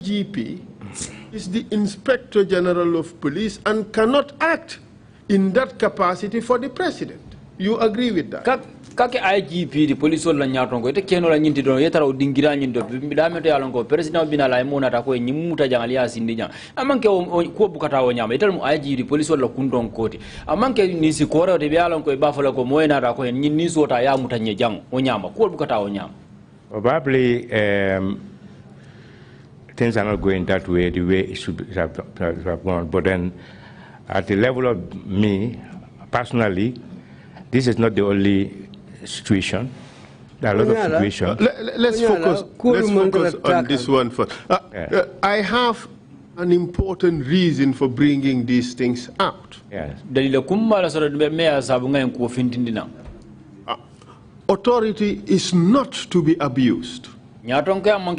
GP is the Inspector General of Police and cannot act in that capacity for the president. You agree with that? Kake IGP the police la nyatongo ite keno la nyinti don yetara odingira nyindo bidame yalongo president bina la imona ta ko nyimuta jangali asindija amanke ko bukata wo nyama ite IGP the police la kundon koti amanke ni si kore de yalongo e bafala ko moyena ta ko nyinni sota ya mutanye jang o nyama ko bukata wo nyama. Probably things are not going that way, the way it should have gone. But then, at the level of me, personally, this is not the only situation. There are a lot of situations. Let's focus on this one first. I have an important reason for bringing these things out. Yes. Authority is not to be abused. No. Authority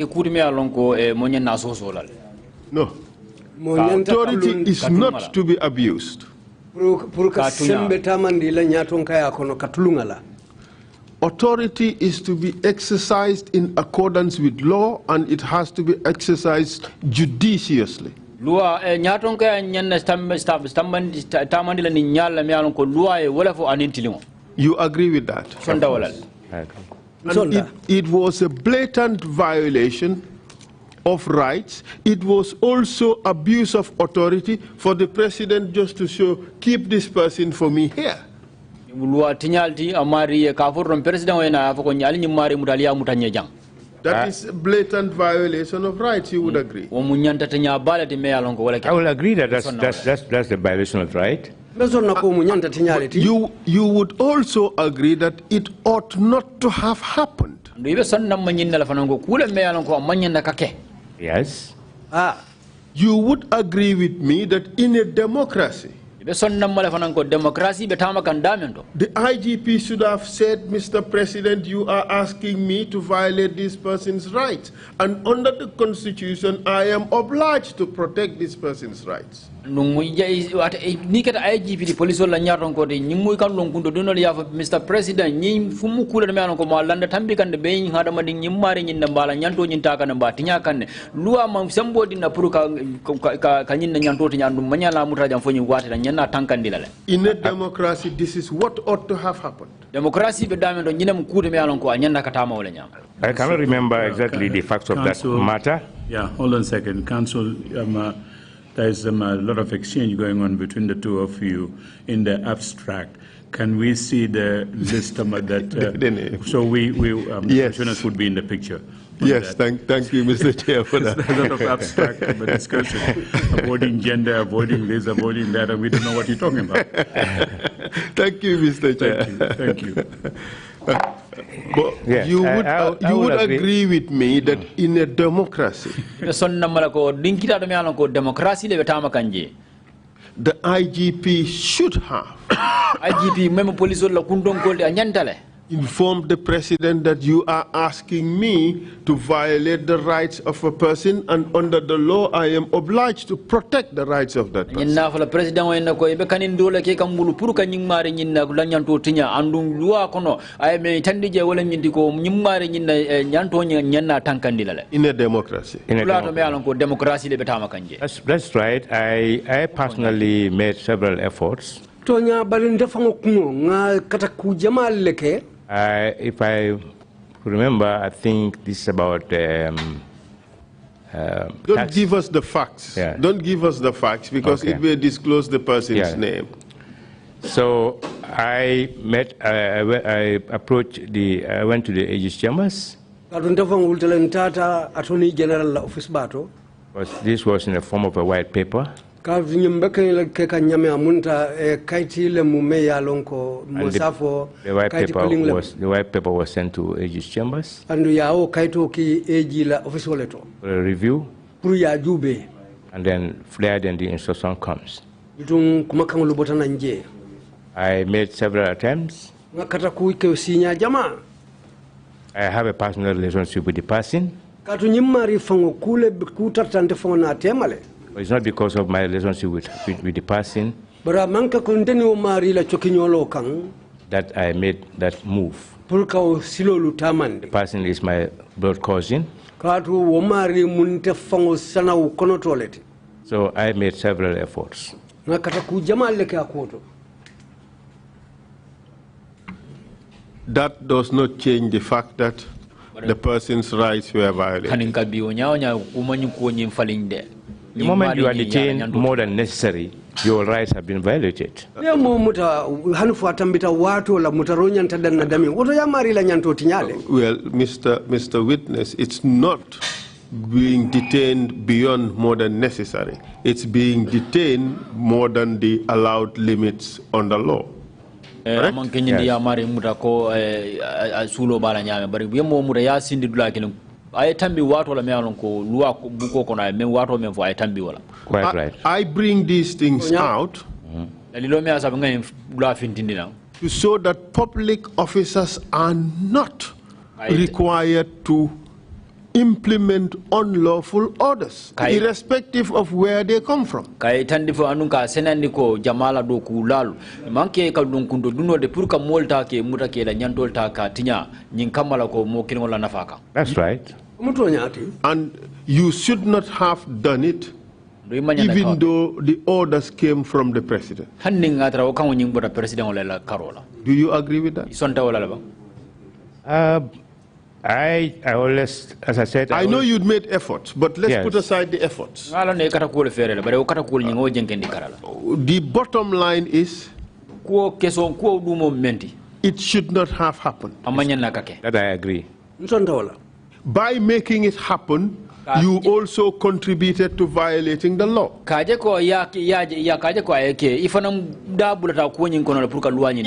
is not to be abused. Authority is to be exercised in accordance with law, and it has to be exercised judiciously. You agree with that? And it was a blatant violation of rights. It was also abuse of authority for the president just to show, keep this person for me here. That is a blatant violation of rights, you would agree? I will agree that that's the violation of right. You would also agree that it ought not to have happened. Yes. You would agree with me that in a democracy, the IGP should have said, Mr. President, you are asking me to violate this person's rights. And under the Constitution, I am obliged to protect this person's rights. Mr. President, in a democracy, this is what ought to have happened. I cannot remember exactly the facts of that matter. Yeah, hold on a second. Council, there's a lot of exchange going on between the two of you in the abstract. Can we see the list that so yes. commissioners would be in the picture? Yes, thank you, Mr. Chair, for that. There's a lot of abstract discussion, avoiding gender, avoiding this, avoiding that, and we don't know what you're talking about. Thank you, Mr. Chair. Thank you. But yes, you would agree with me that in a democracy, the IGP should have informed the president that you are asking me to violate the rights of a person, and under the law I am obliged to protect the rights of that person. In a democracy. That's right. I personally made several efforts. If I remember, I think this is about... don't give us the facts. Yeah. Don't give us the facts, because it will disclose the person's name. So I approached I went to the Aegis chambers. This was in the form of a white paper. And the white paper was sent to Aegis chambers for a review, and then the instruction comes. I made several attempts. I have a personal relationship with the person. It's not because of my relationship with the person that I made that move. The person is my blood cousin. So I made several efforts. That does not change the fact that the person's rights were violated. The moment you are detained more than necessary, your rights have been violated. Well, Mr. Witness, it's not being detained beyond more than necessary. It's being detained more than the allowed limits under law. Quite right. I bring these things out to show that public officers are not required to implement unlawful orders, irrespective of where they come from. But that's right. And you should not have done it even though the orders came from the president. Do you agree with that? I always, as I said, I know you'd made efforts, but let's put aside the efforts. The bottom line is, it should not have happened. That I agree. By making it happen, you also contributed to violating the law. In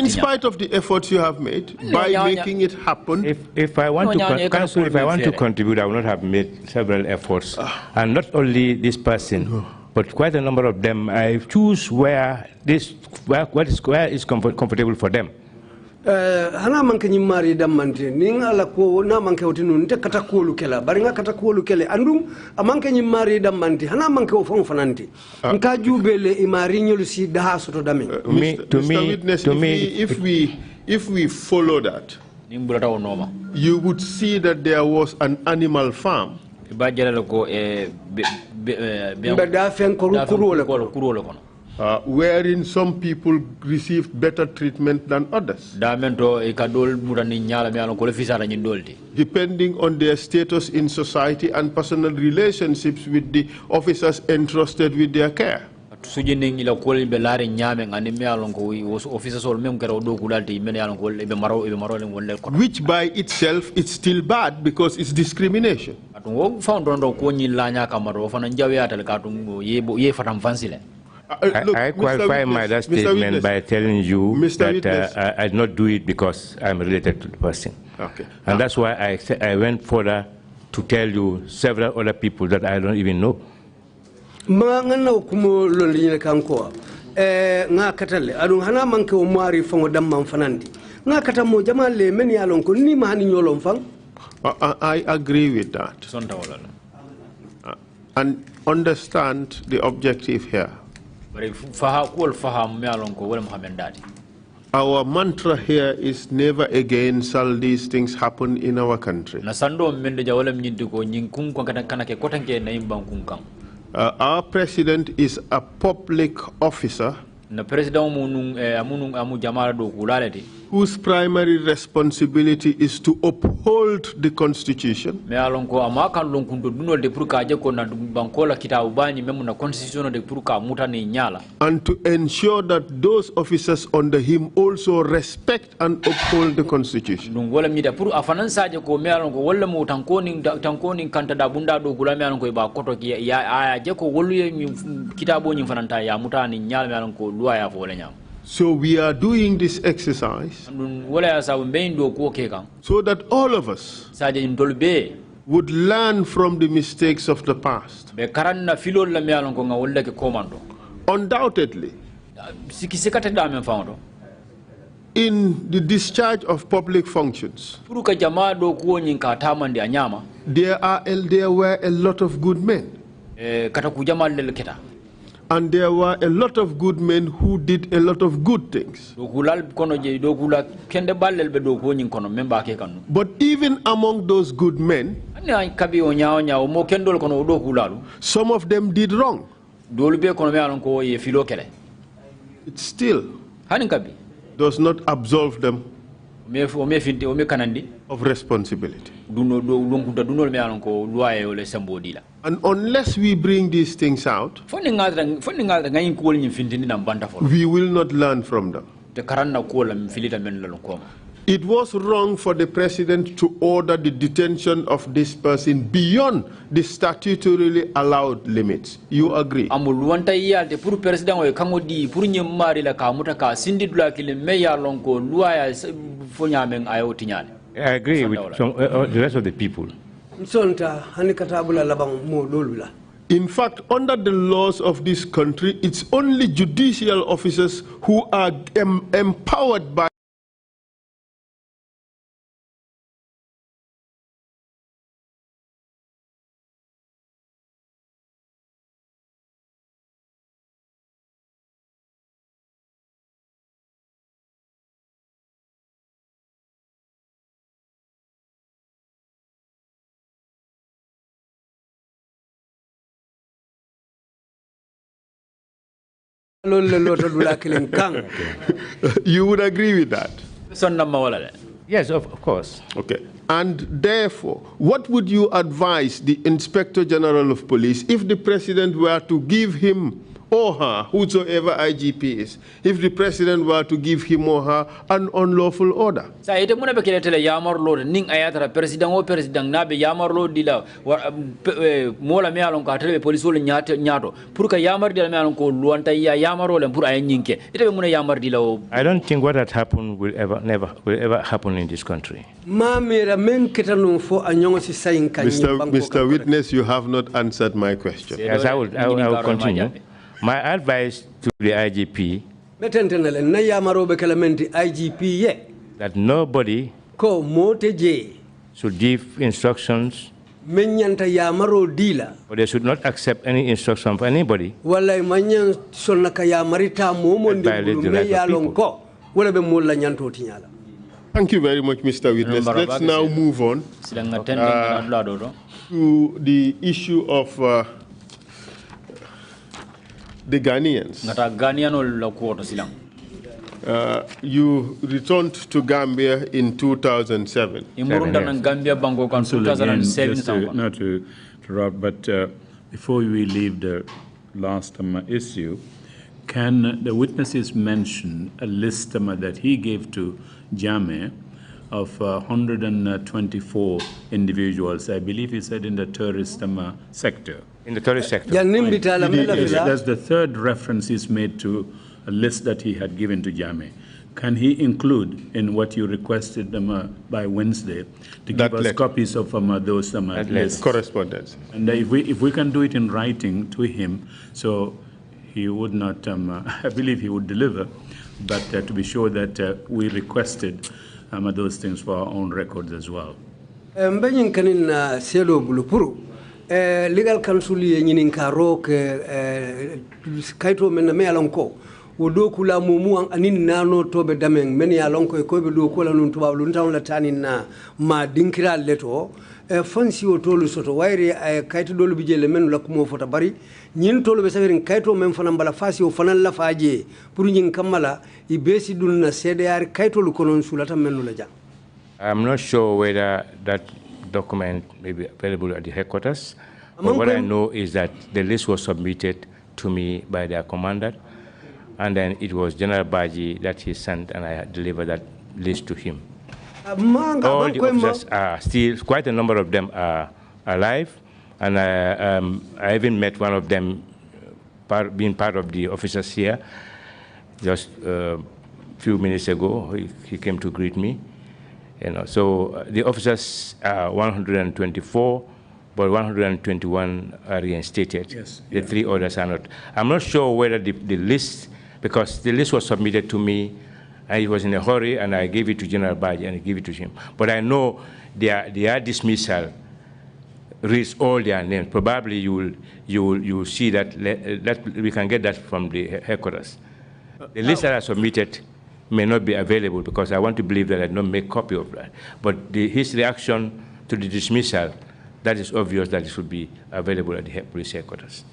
spite of the efforts you have made, by making it happen. If I want to contribute, I would not have made several efforts. And not only this person, but quite a number of them. I choose where is comfortable for them. Hana manke nyimari damante ninga la ko na manke otinu nte katakulu kela baringa katakulu kele andum amanke nyimari damante hana manke ofon fananti nka jubele imari nyolusi daha soto dami if we follow that, you would see that there was an animal farm wherein some people received better treatment than others, depending on their status in society and personal relationships with the officers entrusted with their care. Which by itself is still bad because it's discrimination. I qualify my statement by telling you that I did not do it because I'm related to the person. Okay. And that's why I went further to tell you several other people that I don't even know. I agree with that. And understand the objective here. Our mantra here is never again shall these things happen in our country. Our president is a public officer whose primary responsibility is to uphold the Constitution and to ensure that those officers under him also respect and uphold the Constitution. So we are doing this exercise so that all of us would learn from the mistakes of the past. Undoubtedly, in the discharge of public functions, there were a lot of good men. And there were a lot of good men who did a lot of good things. But even among those good men, some of them did wrong. It still does not absolve them of responsibility. And unless we bring these things out, we will not learn from them. It was wrong for the president to order the detention of this person beyond the statutorily allowed limits. You agree? I agree with the rest of the people. In fact, under the laws of this country, it's only judicial officers who are empowered by You would agree with that? Yes, of course. Okay. And therefore, what would you advise the Inspector General of Police if the president were to give him or her, whosoever IGP is, if the president were to give him or her an unlawful order? I don't think what had happened will ever happen in this country. Mr. Witness, you have not answered my question. Yes, I will continue. My advice to the IGP that nobody should give instructions, or they should not accept any instruction from anybody that violate the rights of people. Thank you very much, Mr. Witness. Let's now move on to the issue of the Ghanaians. You returned to Gambia in 2007. Not to interrupt, but before we leave the last issue, can the witnesses mention a list that he gave to Jammeh of 124 individuals, I believe he said in the terrorist sector? In the terrorist sector. That's the third reference he's made to a list that he had given to Jammeh. Can he include in what you requested by Wednesday to give us copies of those lists? Correspondence. And if we can do it in writing to him, so he would not, I believe he would deliver, but to be sure that we requested those things for our own records as well. Legal counsel ye nyinin karo ke kaito men me alonko wodo kula mumu anin nano tobe dameng men ya lonko ko be do kula nun tuba lu tan la tanin na ma dinkira leto fansi o tolu soto wayre kaito dolu bijele men la ko fota bari nyin tolu be safirin kaito men fana bala fasi o fana la faje pour nyin kamala i besi dun na CDR kaito lu konon sulata men la ja. I'm not sure whether that document may be available at the headquarters. But what I know is that the list was submitted to me by their commander, and then it was General Baji that he sent, and I delivered that list to him. All the officers are still, quite a number of them are alive, and I even met one of them being part of the officers here just a few minutes ago. He came to greet me. So the officers are 124, but 121 are reinstated. Yes, the three others are not. I'm not sure whether the list, because the list was submitted to me, and it was in a hurry, and I gave it to General Baji and I gave it to him. But I know their dismissal read all their names. Probably you will see that we can get that from the headquarters. The list that I submitted may not be available because I want to believe that I don't make copy of that. But his reaction to the dismissal, that is obvious that it should be available at the police headquarters.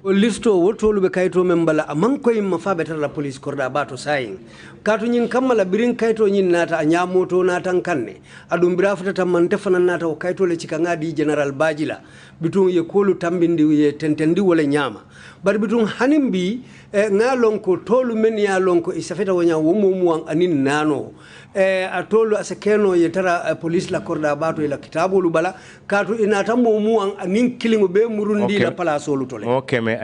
Listo wotolu be kayto membala amanko imma fa betar la police korda bato sayin katu nyin kamala birin kayto nyin nata anyamoto nata kanne adum birafuta tamman tefana nata o kayto le cikanga di general bajila bitun ye kolu tambindi ye tentendi wala nyama bar bitun hanimbi ngalon ko tolu men ya lonko isafeta wonya womomu anin nano atolu asekeno ye tara police la korda bato ila kitabulu bala katu inata momu anin kilingo be murundi la palaso lutole mo keme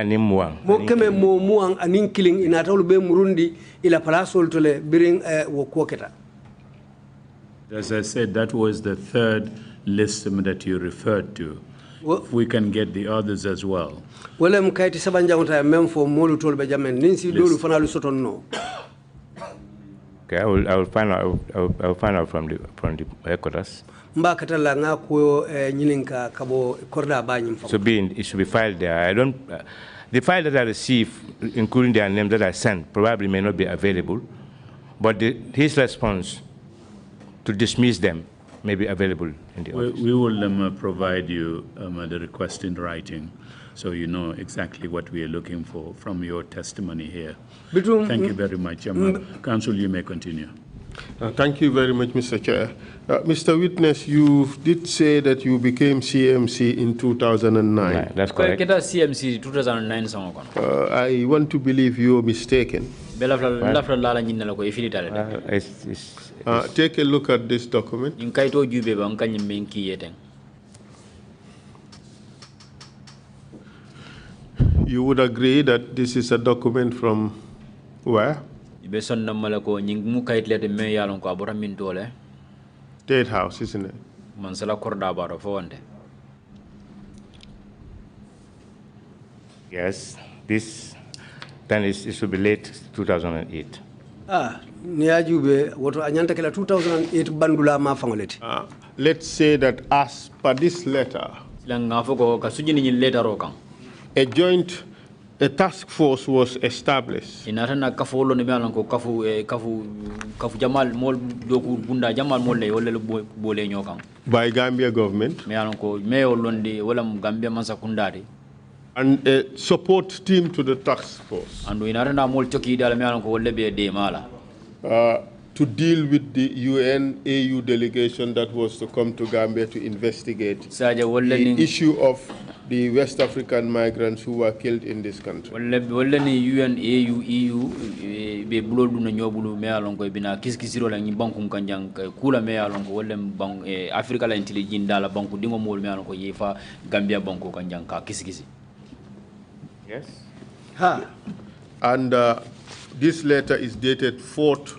mo anin killing ina tawlu be murundi ila palasol tole biring wo koketa. As I said, that was the third list that you referred to. If we can get the others as well. Wala mkaiti sabanjangota mem fo molu tol be jamen ninsi dolu fanalu soton no. Okay, I will find out from the headquarters. So it should be filed there. I don't. The file that I received, including their names that I sent, probably may not be available, but his response to dismiss them may be available in the office. We will provide you the request in writing, so you know exactly what we are looking for from your testimony here. Thank you very much. Counsel, you may continue. Thank you very much, Mr. Chair. Mr. Witness, you did say that you became CMC in 2009. Right, that's correct. CMC 2009. I want to believe you are mistaken. Take a look at this document. You would agree that this is a document from where? State House, isn't it? Yes, this then it should be late 2008. Niajube woto anyanta kala 2008 bandula ma fangoleti. Let's say that as per this letter, a task force was established. By Gambia government. And a support team to the task force. To deal with the UN-AU delegation that was to come to Gambia to investigate the issue of the West African migrants who were killed in this country. Yes. And this letter is dated 4th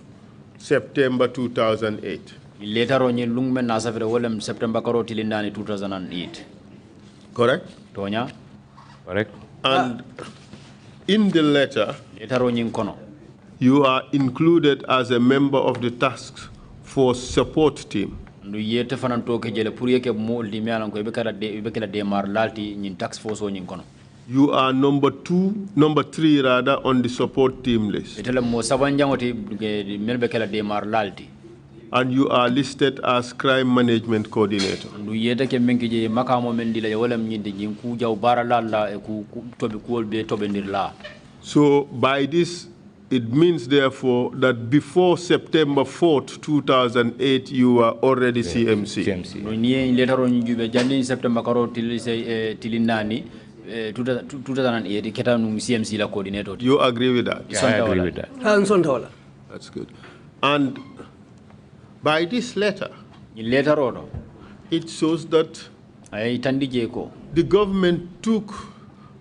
September 2008. September 2008. Correct? Tonya. Correct. And in the letter, you are included as a member of the task force support team. You are number 3 rather on the support team list. And you are listed as crime management coordinator. So by this, it means therefore that before September 4th, 2008, you were already CMC. 2008 la coordinator. You agree with that? Yeah, I agree with that. That's good. And by this letter, it shows that the government took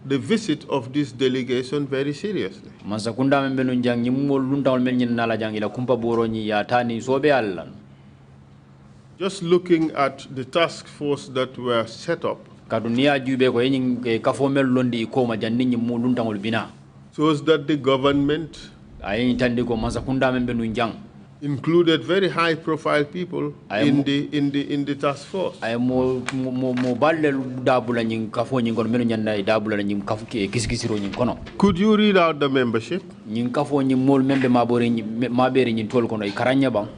the visit of this delegation very seriously. Just looking at the task force that were set up, shows that the government included very high-profile people in the task force. ay mo balle dabula nyin kafo nyin gon menu nyanda dabula nyin kafu ke kisikisiro nyin kono. Could you read out the membership? Nyin kafo nyin mol membe mabore nyin tol kono karanya bang.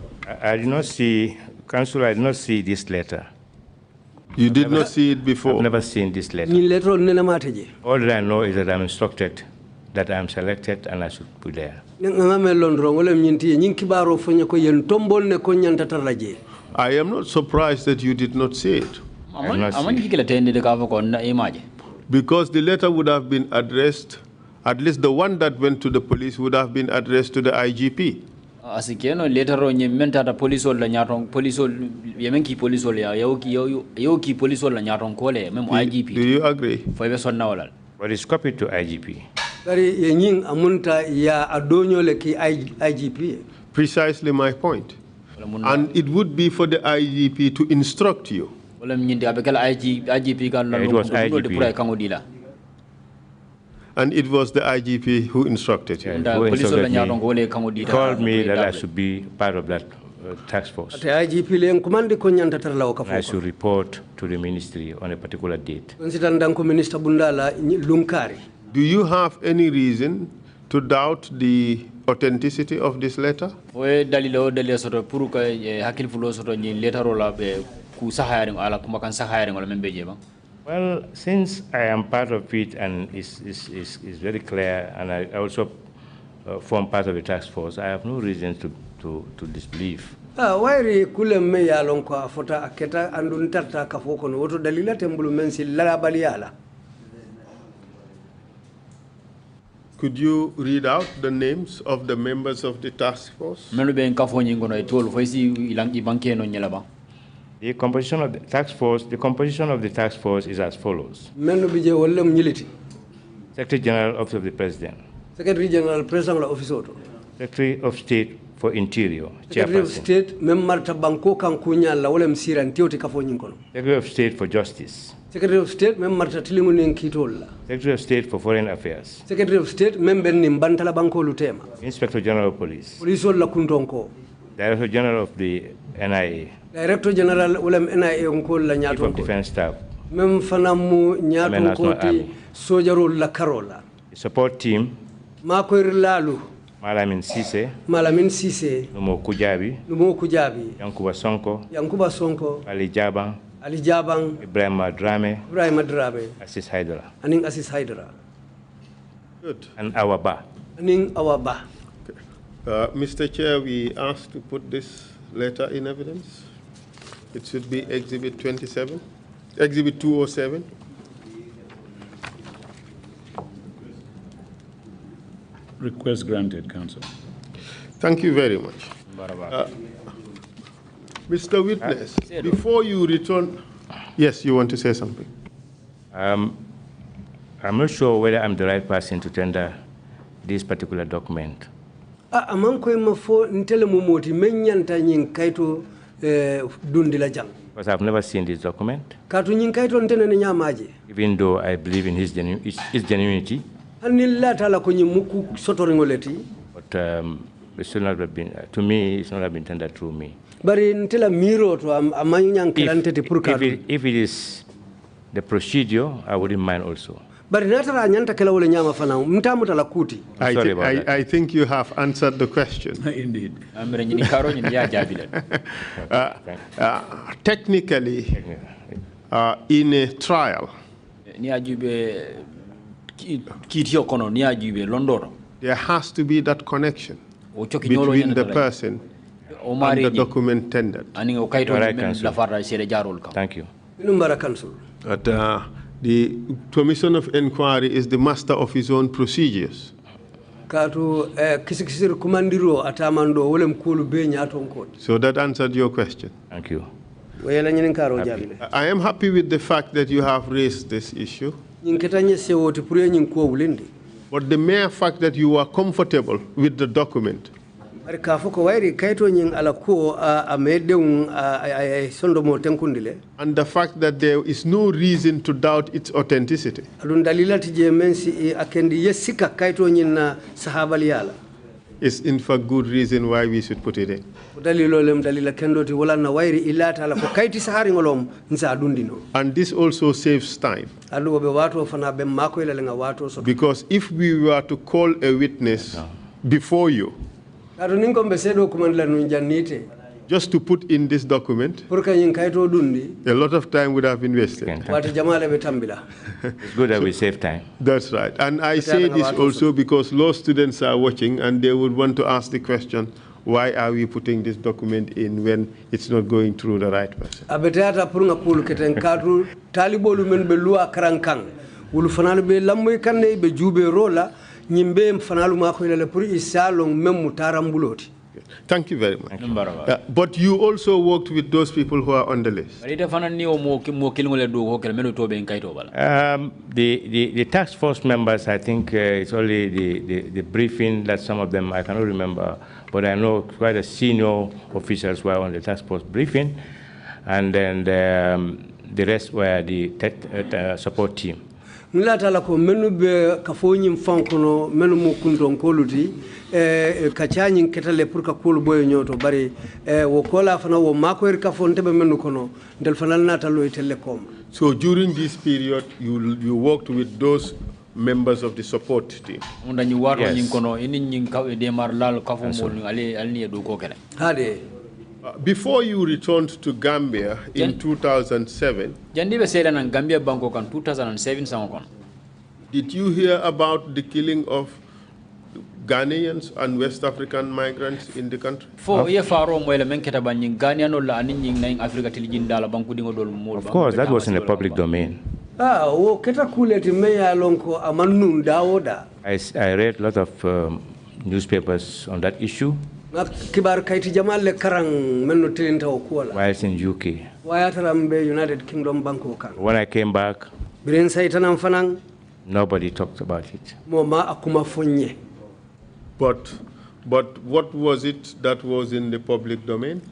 I did not see, Council, I did not see this letter. You did not see it before? I've never seen this letter. All that I know is that I'm instructed that I'm selected and I should be there. I am not surprised that you did not see it. Because the letter would have been addressed, at least the one that went to the police would have been addressed to the IGP. Asikeno letter on menta da police la nyatong police yemenki police ya yoki police la nyatong kole mem IGP. Do you agree? For be sonna wala. But it's copied to IGP. Precisely my point. And it would be for the IGP to instruct you. It was IGP. And it was the IGP who instructed you. Yeah, he called me that I should be part of that task force. I should report to the ministry on a particular date. Do you have any reason to doubt the authenticity of this letter? Well, since I am part of it and is very clear, and I also form part of the task force, I have no reason to disbelieve. Could you read out the names of the members of the task force? The composition of the task force is as follows. Secretary General, Office of the President. Secretary General, President of Office. Secretary of State for Interior, Secretary of State, Memmarta Banko Kankunya la wole msira ntioti kafo nyinkono. Secretary of State for Justice. Secretary of State, Memmarta Tilimunin Kitola. Secretary of State for Foreign Affairs. Secretary of State, Member Nimbantala Banko Lutema. Inspector General of Police. Police la Kuntonko. Director General of the NIA. Director General Ulem NIA Unko la Nyatonko. Chief of Defense Staff. Mem Fanamu Nyatonko Sojaru la Carola. The support team. Makoir Lalu. Malamin Sise. Numo Kujabi. Yankuba Sonko. Ali Jabang. Ibrahim Drame. Assis Hydra. Good. And Awaba. Mr. Chair, we asked to put this letter in evidence. It should be Exhibit 27, Exhibit 207. Request granted, Council. Thank you very much. Mr. Witness, before you return, yes, you want to say something? I'm not sure whether I'm the right person to tender this particular document. Because I've never seen this document. Even though I believe in his genuinity. But it's not been, to me, it's not been tendered through me. If it is the procedure, I wouldn't mind also. I think you have answered the question. Indeed. Technically, in a trial, there has to be that connection between the person and the document tendered. Thank you. But the Commission of Inquiry is the master of his own procedures. So that answered your question. Thank you. I am happy with the fact that you have raised this issue. But the mere fact that you are comfortable with the document and the fact that there is no reason to doubt its is in fact good reason why we should put it in. And this also saves time. Because if we were to call a witness before you, just to put in this document, a lot of time would have been wasted. It's good that we save time. That's right. And I say this also because law students are watching and they would want to ask the question, why are we putting this document in when it's not going through the right person? Thank you very much. But you also worked with those people who are on the list. The task force members, I think it's only the briefing that some of them, I cannot remember, but I know quite a senior officials were on the task force briefing, and then the rest were the support team. Nlatala ko menu be kafonyim fankono menu mo kundon koluti kachanyin ketale pour ka kolu boyo nyoto bari wo kola fana wo makoer kafonte be menu kono del fanal natalo telekom. So during this period you worked with those members of the support team. Yes. Before you returned to Gambia in 2007, did you hear about the killing of Ghanaians and West African migrants in the country? Of course, that was in the public domain. I read a lot of newspapers on that issue. While in UK. United Kingdom Bangkok. When I came back, nobody talked about it. But what was it that was in the public domain?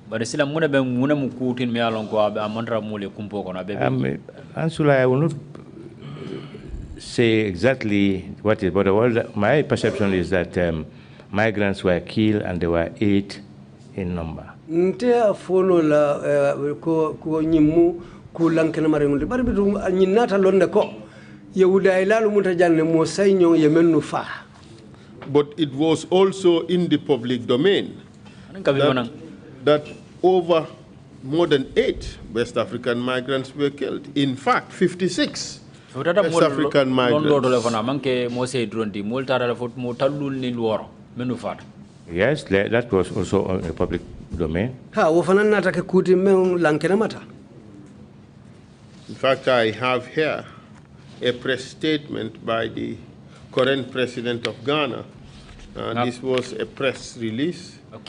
Ansula, I will not say exactly what it is, but my perception is that migrants were killed and they were 8 in number. Nte fono la ko nyimu ku lankena marengundi bari bitu nyinata londe ko yehuda ilalu mutajanne mo saynyo yemenu fa. But it was also in the public domain that over more than 8 West African migrants were killed. In fact, 56 West African migrants. Yes, that was also in the public domain. In fact, I have here a press statement by the current president of Ghana. This was a press release. And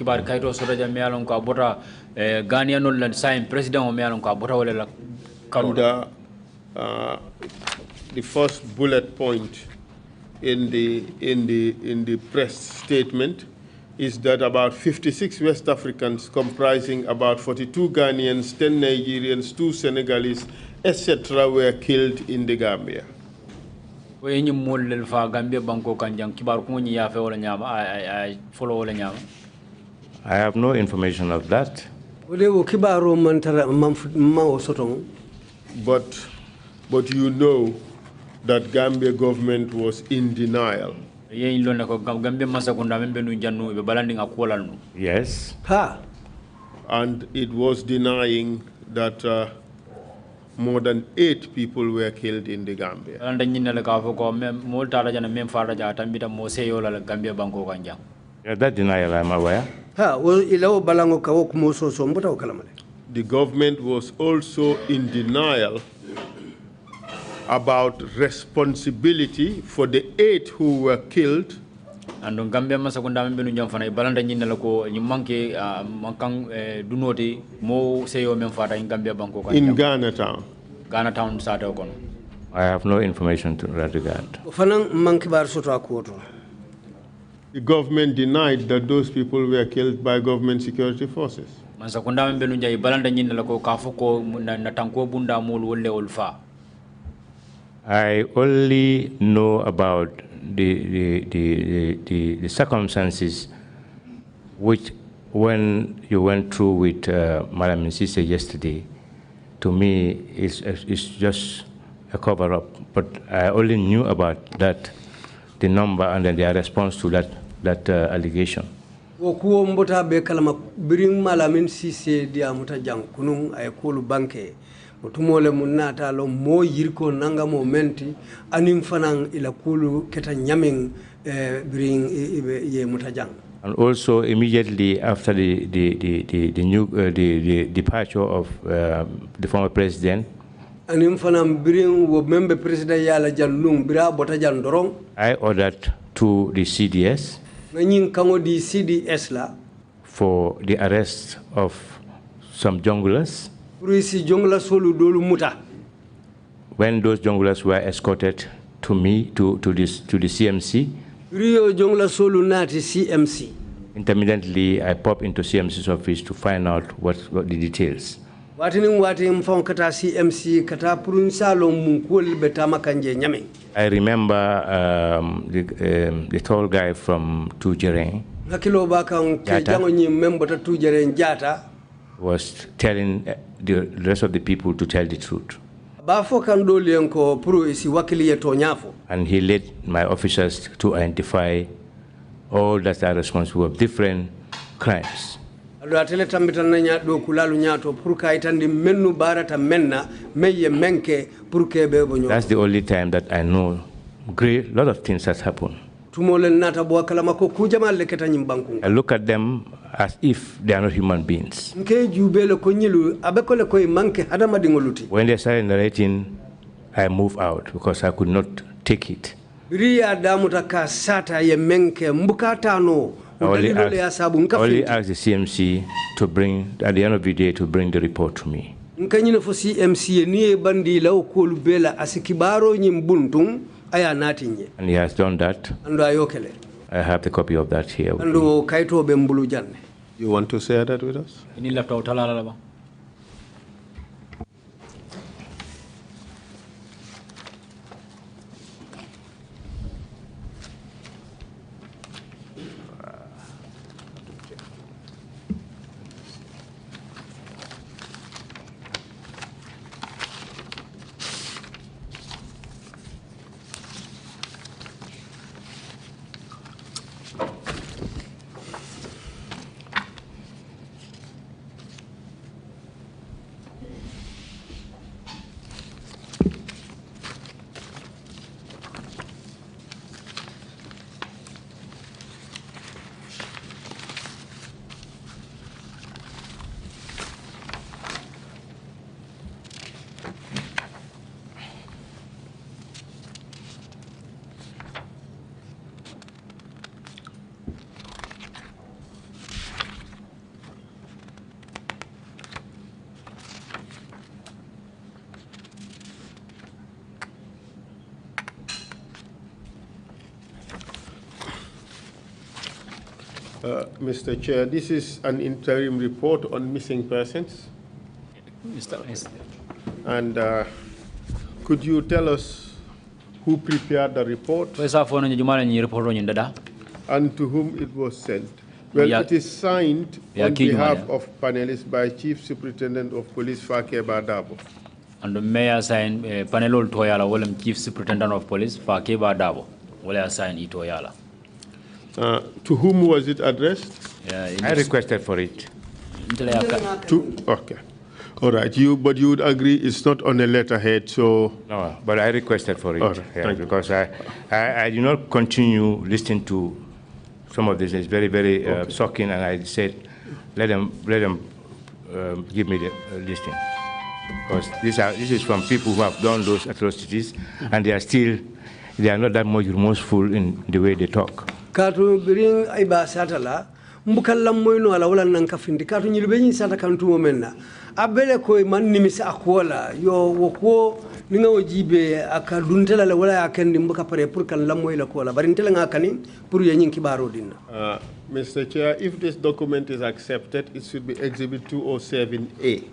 the first bullet point in the press statement is that about 56 West Africans comprising about 42 Ghanaians, 10 Nigerians, 2 Senegalese, etc. were killed in the Gambia. I have no information of that. But you know that Gambia government was in denial. Yes. And it was denying that more than 8 people were killed in the Gambia. That denial I'm aware. The government was also in denial about responsibility for the 8 who were killed. In Ghana town. I have no information to that regard. The government denied that those people were killed by government security forces. I only know about the circumstances which when you went through with Madam Nsise yesterday, to me is just a cover-up. But I only knew about that, the number, and then their response to that allegation. Wokuo mbota be kalama biring Malamin Nsise dia muta jang kunung ay kolu banke mutumole munata lo mo yirko nanga momenti anim fanang ila kulu keta nyaming biring ye muta jang. And also immediately after the departure of the former president, anim fanang biring wo member president yala jallung bira bota jan dorong, I ordered to the CDS for the arrest of some junglers. When those junglers were escorted to me, to the CMC, intermittently I popped into CMC's office to find out what the details. I remember the tall guy from Tujereng was telling the rest of the people to tell the truth. And he led my officers to identify all that are responsible of different crimes. That's the only time that I know a lot of things has happened. I look at them as if they are not human beings. When they started narrating, I moved out because I could not take it. I only asked the CMC to bring, at the end of the day, to bring the report to me. And he has done that. I have the copy of that here. You want to share that with us? Mr. Chair, this is an interim report on missing persons. And could you tell us who prepared the report and to whom it was sent? Well, it is signed on behalf of panelists by Chief Superintendent of Police Fakeba Dabo. And the mayor signed panelol toyala wolem Chief Superintendent of Police Fakeba Dabo. Wole signed it toyala. To whom was it addressed? I requested for it. Okay. All right. But you would agree it's not on a letterhead, so... No, but I requested for it. Right, because I did not continue listening to some of this. It's very, very shocking, and I said, let them give me the listing. Because this is from people who have done those atrocities, and they are not that much remorseful in the way they talk. Katu biring aiba satala mbukalla moyno ala wala nanka findi katu nyirbeñi sata kantu momenna abele koy man nimisa akwala yo woko ninga wajibe aka duntela la wala akendi mbuka pare pour kan lamoy la kola bari ntela ngakani pour yenyin kibaro dinna. Mr. Chair, if this document is accepted, it should be Exhibit 207A.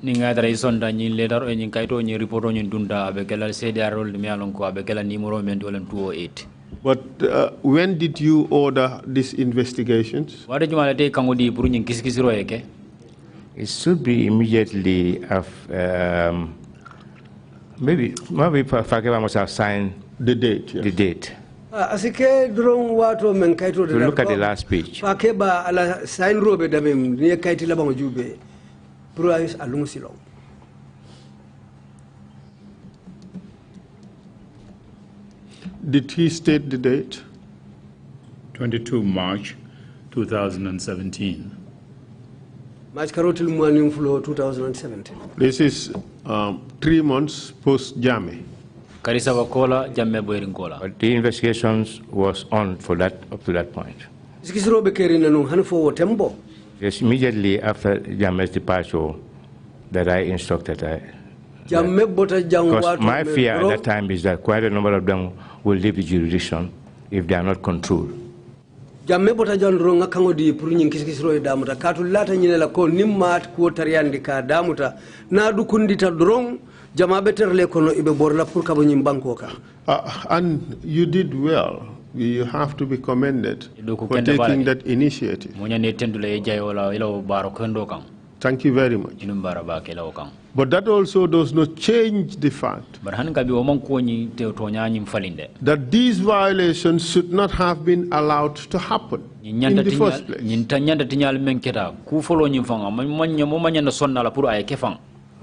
Ninga dara isonda nyi letter nyi kaito nyi report nyi dunda abekela CDR role mi alon ko abekela numero men dolen 208. But when did you order these investigations? It should be immediately after, maybe Fakeba must have signed the date. Yes. The date. Asike drong wato men kaito To look at the last page. Fakeba ala sign robe damem ni kaiti la bango jube. Price alung silong. Did he state the date? 22 March 2017. March Karotil Muaning Flow 2017. This is 3 months post Jame. But the investigations was on for that up to that point. Yes, immediately after Jame's departure that I instructed because my fear at that time is that quite a number of them will leave the jurisdiction if they are not controlled. Jamme bota jandro nga kango di pour nyin kiskisro e damuta katu lata nyinela ko nimmat ko tariandi ka damuta na du kundita drong jama beter le kono ibe borla pour kabo nyim banko ka and you did well. You have to be commended for taking that initiative. Thank you very much. But that also does not change the fact that these violations should not have been allowed to happen in the first place.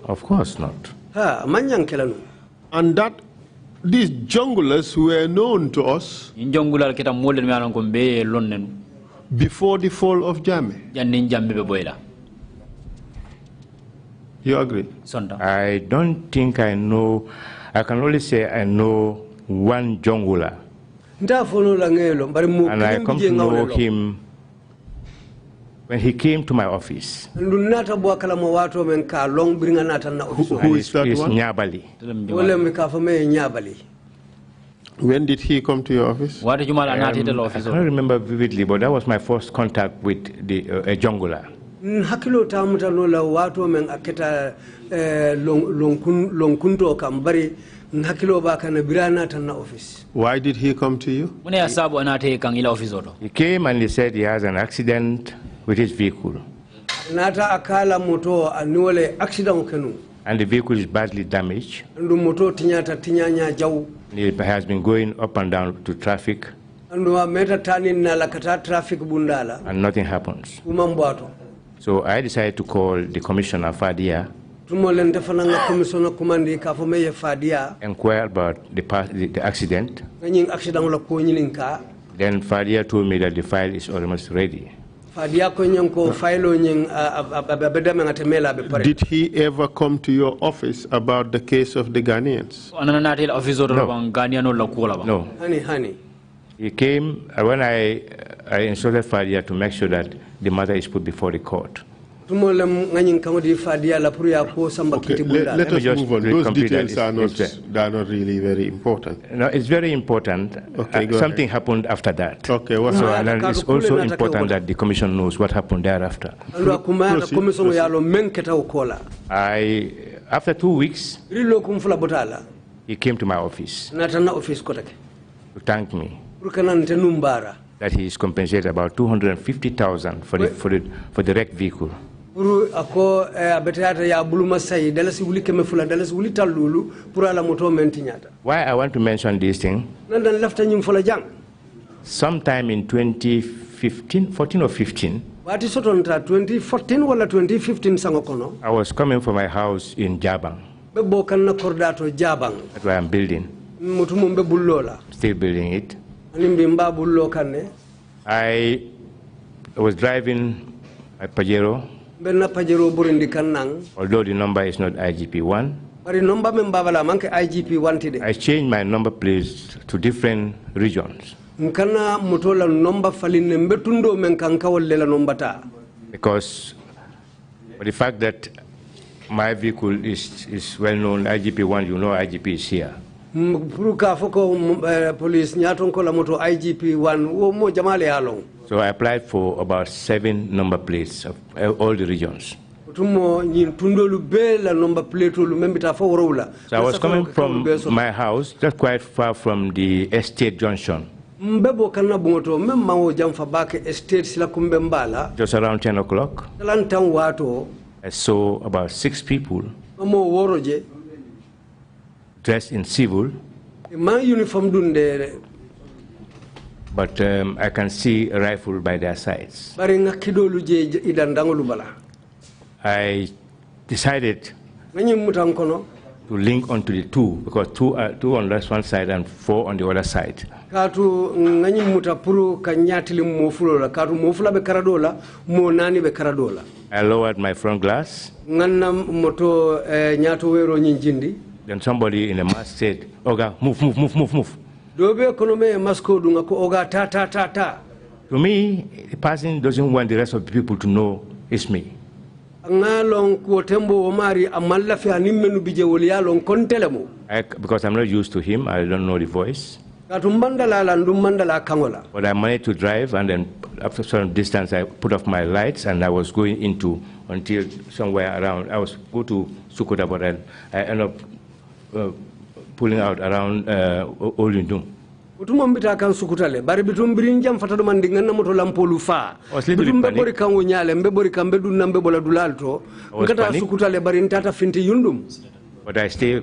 Of course not. And that these junglers were known to us before the fall of Jame. You agree? I don't think I know. I can only say I know one jungler. And I come to know him when he came to my office. Who is that one? Nyabali. When did he come to your office? I can't remember vividly, but that was my first contact with a jungler. Hakilo tamuta no la watu men aketa longkunto kambari hakilo baka na birana tanna office. Why did he come to you? He came and he said he has an accident with his vehicle. Nata akala moto anuole accident kenu. And the vehicle is badly damaged. Andu moto tinyata tinyanya jaw. He has been going up and down to traffic. Andu meta tani na lakata traffic bundala. And nothing happens. Umambwato. So I decided to call the commissioner Fadia. Inquire about the accident. Then Fadia told me that the file is almost ready. Did he ever come to your office about the case of the Ghanaians? No. Honey. He came when I instructed Fadia to make sure that the matter is put before the court. Okay, let us move on. Those details are not really very important. No, it's very important. Okay, something happened after that. Okay, what's so, and it's also important that the commission knows what happened thereafter. After 2 weeks, he came to my office to thank me that he is compensated about 250,000 for the wrecked vehicle. Why I want to mention this thing? Sometime in 14 or 15, I was coming from my house in Jabang. That's why I'm building. Still building it. I was driving a Pajero, although the number is not IGP1. I changed my number plates to different regions. Because for the fact that my vehicle is well known, IGP1, you know IGP is here. So I applied for about 7 number plates of all the regions. So I was coming from my house, just quite far from the estate junction. mbebo kana bongoto memma o jamfa bake estate sila kumbembala just around 10 o'clock. talantan wato I saw about 6 people mo woroje dressed in civil, ma uniform dunde but I can see a rifle by their sides. bari ngakidolu je idandangolu bala I decided ngani mutankono to link onto the 2 because 2 on this one side and 4 on the other side. katu ngani mutapuru kanyatili mofulola katu mofula be karadola mo nani be karadola. I lowered my front glass. Nganna moto nyato wero nyinjindi. Then somebody in a mask said, "Oga, move." Dobe konome masko dunga ko oga ta. To me, the person doesn't want the rest of the people to know it's me. Ngalong ko tembo omari amalla fi animenu bije wolialon kontelemo. Because I'm not used to him, I don't know the voice. Katu mandala la ndum mandala kangola. But I managed to drive, and then after some distance, I put off my lights, and I was going into until somewhere around. I was go to Sukuta, but I ended up pulling out around Olindum. Utumo mbita kan sukutale bari bitum birinjam fatado mandinga na moto lampolu fa bitum bebori kan wonyale mbebori kan bedu na mbebola dulalto ngata sukutale bari ntata finti yundum. But I stay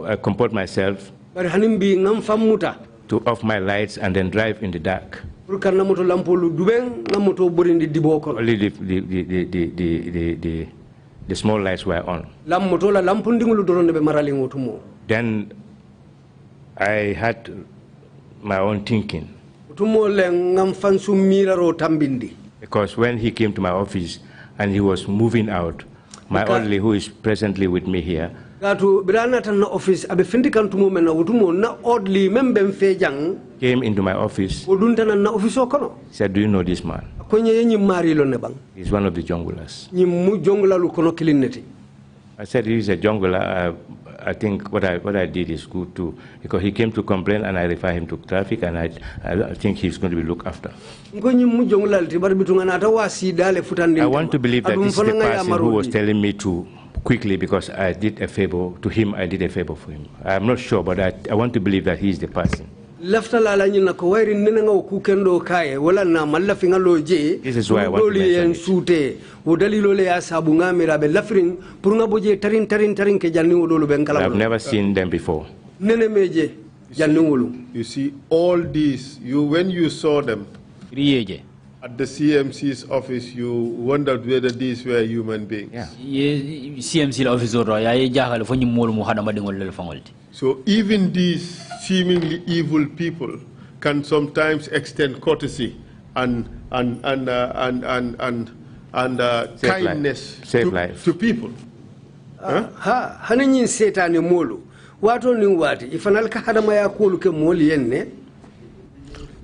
I comport myself bari hanimbi ngam famuta to off my lights and then drive in the dark. Pour kan na moto lampolu duben na moto borindi diboko. Only the small lights were on. Lam moto la lampundingulu doronde be marali ngotumo. Then I had my own thinking. Because when he came to my office and he was moving out, my orderly, who is presently with me here, came into my office, said, "Do you know this man? He's one of the junglers." I said, "He's a jungler. I think what I did is good too, because he came to complain and I refer him to traffic, and I think he's going to be looked after." I want to believe that this is the person who was telling me to quickly, because I did a favor to him, I did a favor for him. I'm not sure, but I want to believe that he is the person. This is why I want to mention it. I've never seen them before. You see, all these, when you saw them at the CMC's office, you wondered whether these were human beings. Yeah. So even these seemingly evil people can sometimes extend courtesy and kindness to people. Hanin setani molu wato ni wati ifanal ka hadama ya kulu ke moli yenne.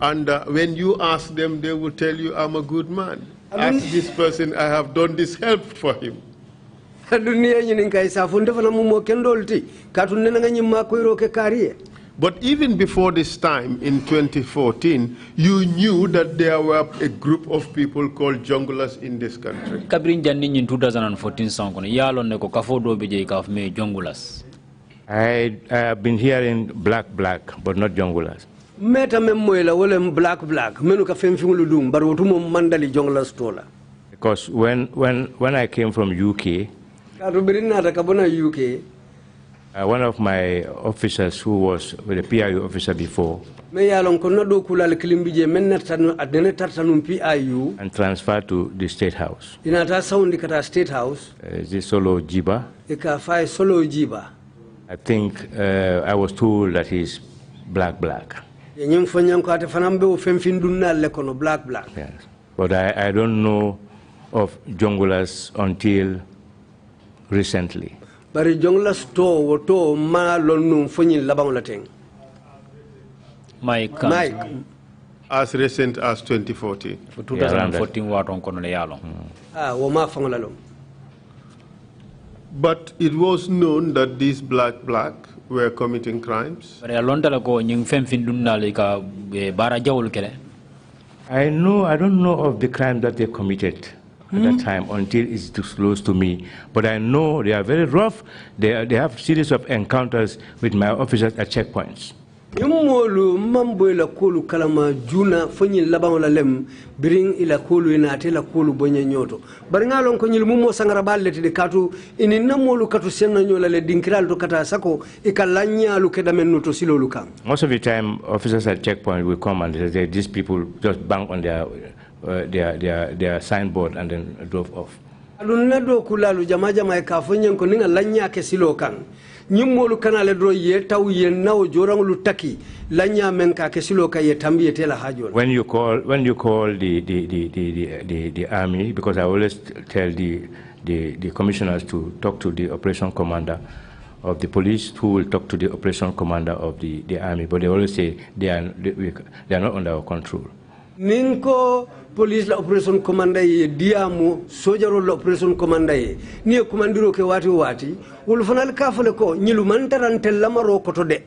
And when you ask them, they will tell you, "I'm a good man. Ask this person, I have done this help for him." But even before this time, in 2014, you knew that there were a group of people called junglers in this country. I have been hearing black, but not junglers. Meta memoela wole black menu ka femfingulu dum barotumo mandali jonglers tola. Because when I came from UK, one of my officers who was the PIU officer before and transferred to the State House. This Solo Jiba. I think I was told that he's black. Yes. But I don't know of junglers until recently. Mike. As recent as 2014. 2014 But it was known that these black were committing crimes. I don't know of the crime that they committed at that time until it's disclosed to me. But I know they are very rough. They have series of encounters with my officers at checkpoints. Yumolu mambo ila kolu kalama juna fanyi laban la lem bring ila kolu inate la kolu bonye nyoto bari ngalon ko nyil mumo sangara balleti de katu ini namolu katu senna nyola le dinkiral to kata sako ikalanya lu kedamen noto silolu kan. Most of the time officers at checkpoint will come and say these people just bang on their signboard and then drove off. Adunna do kulalu jama jama ka fanyen ko ninga lanya ke silo kan. Nyimolu kanale dro ye taw ye naw joranglu taki lanya menka ke silo ka ye tambiye tela hajol. When you call the army, because I always tell the commissioners to talk to the operation commander of the police, who will talk to the operation commander of the army, but they always say they are not under our control. Ninko police la operation commander ye diamo sojaro la operation commander ye ni commandiro ke wati wul fanal kafale ko nyilu mantarante lamaro koto de.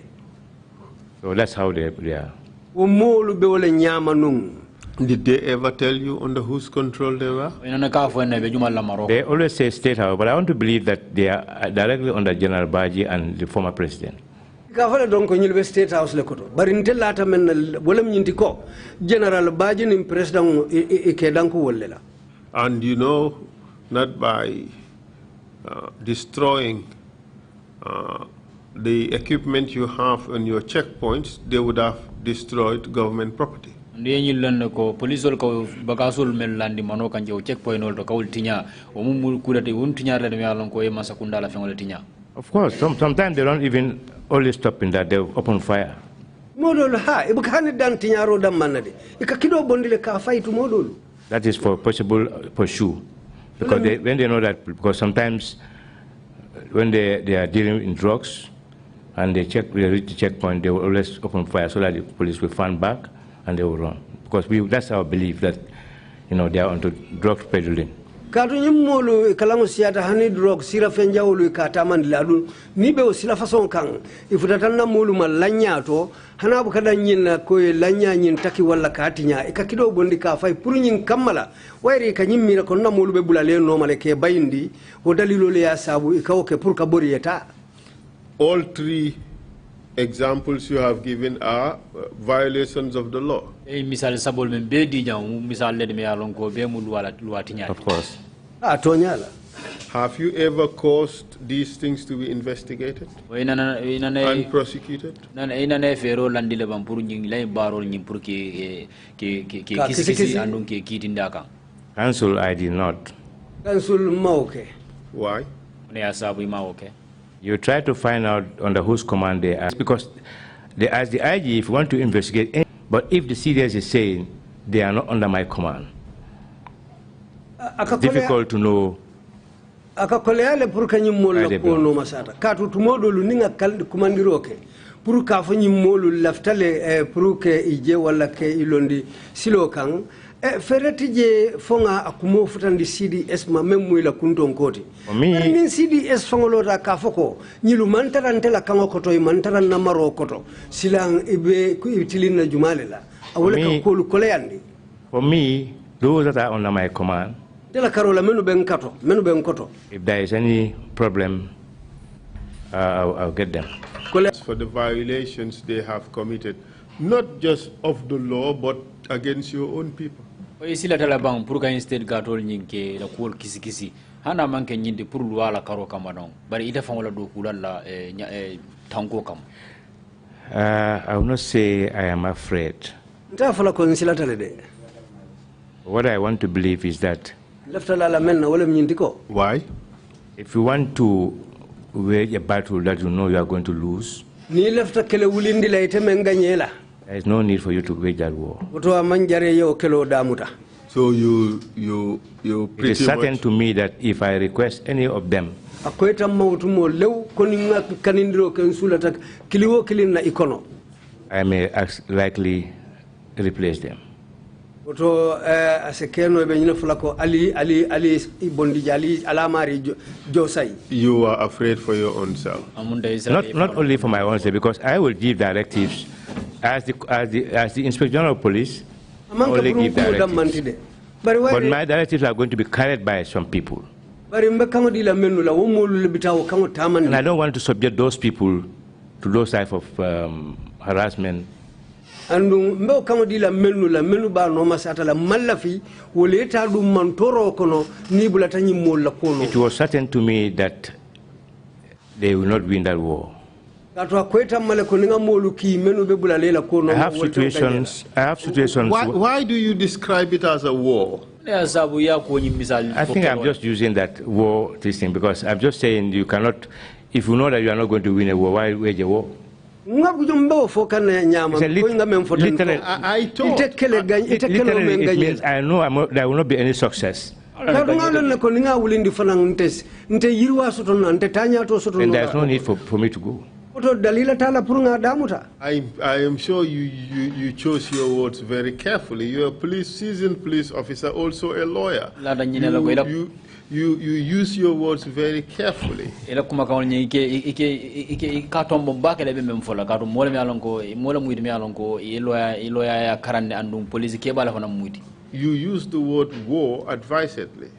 So that's how they are. O molu be wala nyama nung. Did they ever tell you under whose control they were? They always say State House, but I want to believe that they are directly under General Baji and the former president. Kafale donc nyilbe State House le koto bari ntelata men wolem nyinti ko General Baji ni president ke danko wollela. And you know, not by destroying the equipment you have on your checkpoints, they would have destroyed government property. Ko police ko bagasul mel landi mano kan jew checkpoint ol to kawul tinya o mum kulati won tinya la dem yalon ko e masakunda la fengol tinya. Of course, sometimes they don't even only stop in that, they open fire. Modol ha ibukani dan tinyaro dam manade ikakido bondile ka fight modol. That is for possible pursue, because when they know that, because sometimes when they are dealing in drugs and they reach the checkpoint, they will always open fire so that the police will fan back and they will run, because that's our belief that they are onto drug peddling. Katu nyimolu kalamu siyata hani drug sira fenjawulu kataman ladu nibe o sila fason kan ifutatan molu malanya to hana bu kada nyina ko lanya nyin taki wala katinya ikakido bondi ka fay pour nyin kamala wayri ka nyimmira ko na molu be bulale no male ke bayindi o dalilo le ya sabu ikaw ke pour ka boriyeta. All three examples you have given are violations of the law. Of course. Have you ever caused these things to be investigated and prosecuted? Council, I did not. Council Mauke. Why? You try to find out under whose command they are, because they ask the IG if you want to investigate, but if the CDS is saying they are not under my command, it's difficult to know. Akakoleale pour kanyi molo ko no masata katu tumodo lu ninga kal kumandiroke pour ka fanyi molo laftale pour ke ije wala ke ilondi silo kan fereti je fonga akumo futandi CDS ma memmu ila kunton koti min CDS fongolo ta ka foko nyilu mantarante la kango koto e mantaran na maro koto silang ibe ku itilina jumalela awole ka ko lu koleyandi. For me, those that are under my command, if there is any problem, I'll get them. For the violations they have committed, not just of the law, but against your own people. I will not say I am afraid. What I want to believe is that why? If you want to wage a battle that you know you are going to lose, there is no need for you to wage that war. So you it is certain to me that if I request any of them, I may likely replace them. You are afraid for your own self. Not only for my own self, because I will give directives as the Inspector General of Police. I only give directives. But my directives are going to be carried by some people. And I don't want to subject those people to those type of harassment. Andu mbe kama dila menu ba no masata la malafi woleta dum mantoro kono ni bulata nyi molla kono. It was certain to me that they will not win that war. I have situations. Why do you describe it as a war? I think I'm just using that war this thing because I'm just saying you cannot, if you know that you are not going to win a war, why wage a war? I told it means I know there will not be any success. And there's no need for me to go. I am sure you chose your words very carefully. You're a seasoned police officer, also a lawyer. You use your words very carefully. You use the word war advisedly.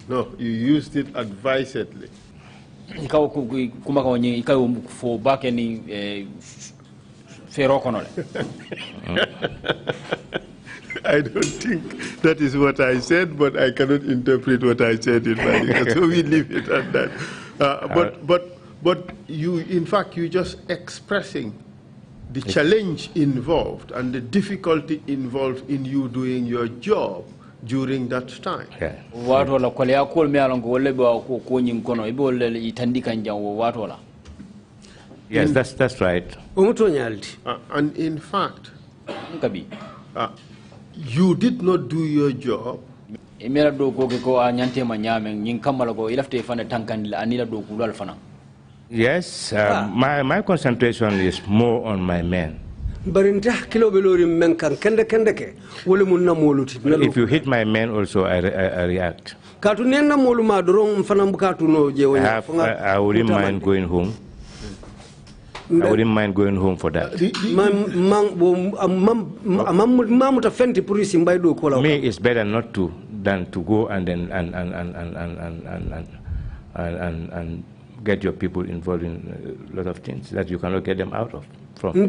No, you used it advisedly. I don't think that is what I said, but I cannot interpret what I said in Malika, so we leave it at that. But you, in fact, you just expressing the challenge involved and the difficulty involved in you doing your job during that time. Yes, that's right. And in fact, you did not do your job. Yes, my concentration is more on my men. If you hit my men also, I react. I wouldn't mind going home. I wouldn't mind going home for that. Me, it's better not to than to go and then and get your people involved in a lot of things that you cannot get them out of. For me,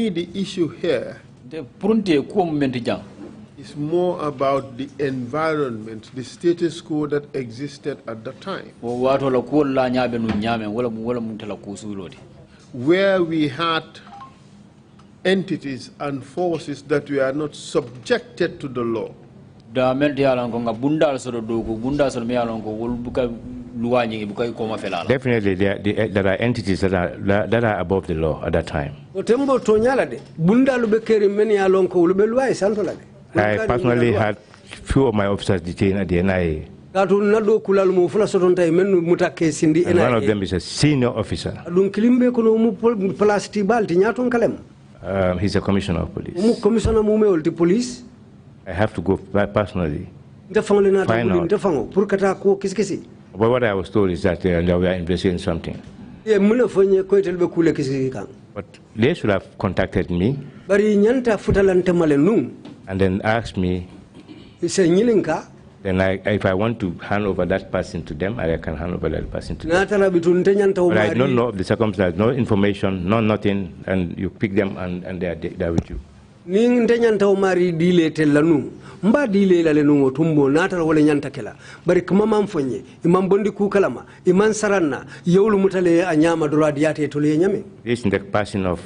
the issue here is more about the environment, the status quo that existed at the time, where we had entities and forces that were not subjected to the law. Definitely, there are entities that are above the law at that time. I personally had few of my officers detained at the NIA. And one of them is a senior officer. He's a commissioner of police. I have to go personally. Find out. But what I was told is that they were investigating something. But they should have contacted me and then asked me. Then if I want to hand over that person to them, I can hand over that person to them. But I don't know of the circumstances, no information, no nothing, and you pick them and they are there with you. Mba dile la lenungo tumbo natara wala nyanta kela bari kuma manfonye imam bondi ku kalama iman saranna yewlu mutale anyama doradi yate tole nyame. This is the person of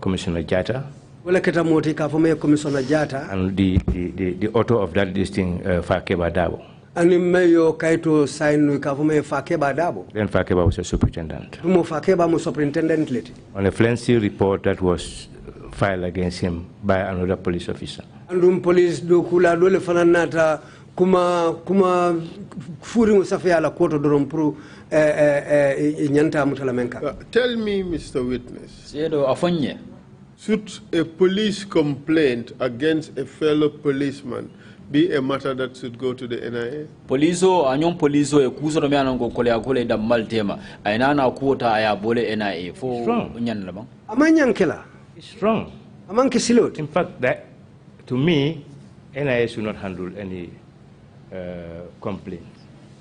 Commissioner Jata. Wala keta moti ka fome Commissioner Jata and the author of that listing Fakeba Dabo. Ani meyo kaito sign ka fome Fakeba Dabo. Then Fakeba was a superintendent. Mo Fakeba mo superintendent leti. On a frenzy report that was filed against him by another police officer. And police do kula dole fananata kuma furi musafi ala koto dorompru nyanta mutalamenka. Tell me, Mr. Witness, should a police complaint against a fellow policeman be a matter that should go to the NIA? Poliso anyon poliso e kuso no miano ko kole akole da maltema ayna na kuota aya bole NIA fo nyan la bang amanyan kela. It's wrong. In fact, that, to me, NIA should not handle any complaints.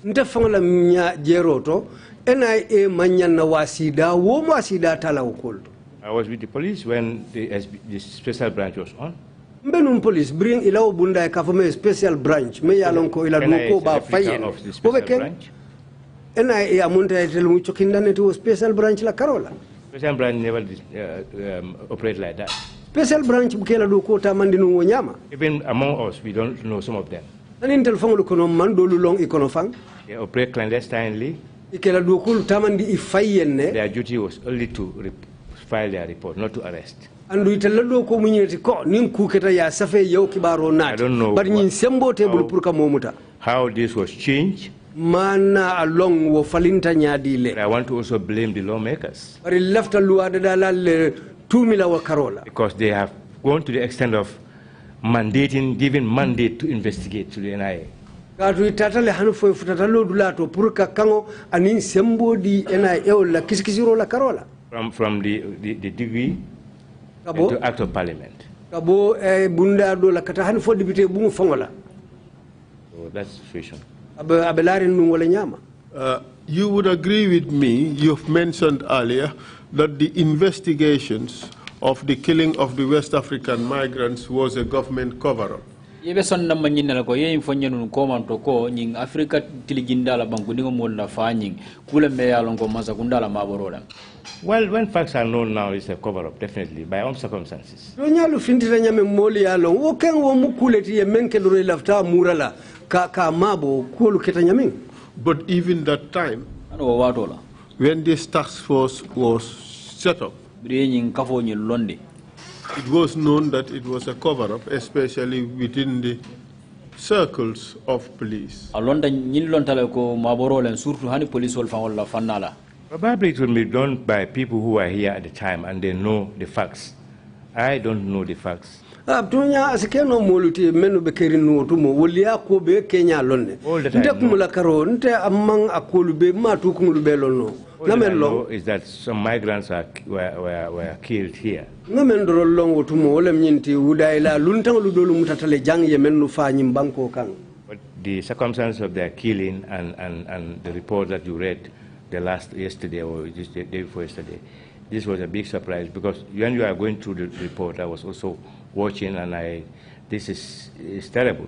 Ndefangla mnya jeroto NIA manyana wasida wo wasida tala ukol. I was with the police when the special branch was on. Mbenum police bring ilaw bunda ka fome special branch me yalon ko ila ko ba fayen. NIA amunta etel mu chokindane to special branch la Karola. Special branch never operate like that. Special branch bukela do ko tamandinu wonyama. Even among us, we don't know some of them. Anintel fanglu kono mandolu long ikono fang. They operate clandestinely. Ikela do ko tamandi ifayenne. Their duty was only to file their report, not to arrest. Andu itella do ko munyeti ko nin ku keta ya safe yow kibaro nati. I don't know. But nyin sembo tebul pour ka momuta. How this was changed. Mana along wo falinta nyadile. I want to also blame the lawmakers. Bari lafta luwada dalal tumila wa Karola. Because they have gone to the extent of giving mandate to investigate to the NIA. Katu itatale hanu fo futatalo dulato pour ka kango anin sembo di NIA la kisikisiro la Karola. From the degree to act of parliament. Kabo bunda do la kata hanu fo député bu fongola. So that's the situation. You would agree with me, you've mentioned earlier, that the investigations of the killing of the West African migrants was a government cover-up. Well, when facts are known now, it's a cover-up, definitely, by own circumstances. But even that time, when this task force was set up, it was known that it was a cover-up, especially within the circles of police. Probably it will be done by people who are here at the time and they know the facts. I don't know the facts. All the time I know is that some migrants were killed here. But the circumstances of their killing and the report that you read yesterday or just the day before yesterday, this was a big surprise because when you are going through the report, I was also watching and this is terrible.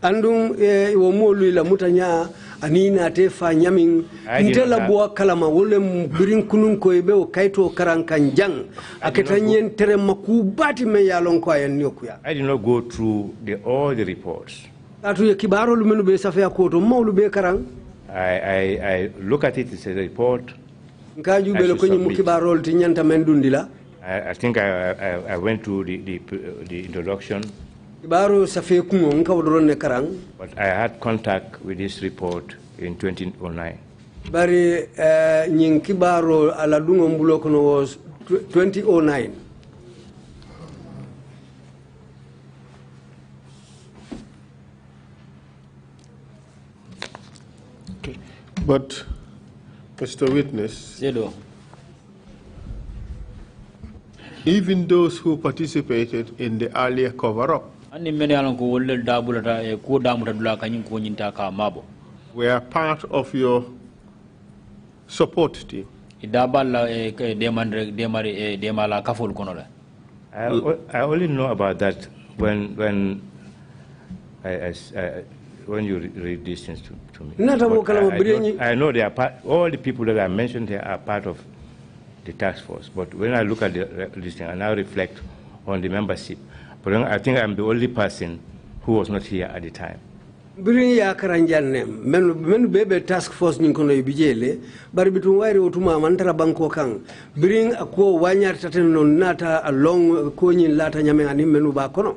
Andung wo molu la mutanya anina te fa nyamin ntela bo kalama wole birin kunun ko ebe o kaito karankanjang aketanyen tere makubati me yalon ko ayen yokuya. I did not go through all the reports. Atu ye kibaro lu menu be safa ko to mawlu be karang. I look at it as a report. Nkaju be ko nyimu kibaro ti nyanta men dundila. I think I went through the introduction. But I had contact with this report in 2009. Bari Kibaro aladungo mbulokono was 2009. Okay. But Mr. Witness, even those who participated in the earlier cover-up were part of your support team. I only know about that when you read these things to me. I know they are all the people that I mentioned here are part of the task force, but when I look at this thing, I now reflect on the membership. But I think I'm the only person who was not here at the time. Bring ya karanjane men bebe task force ninkono ibijele bari bitu wairi otuma mantara banko kang bring ako wanyar tateno nata along ko nyin lata nyame ani menu ba kono.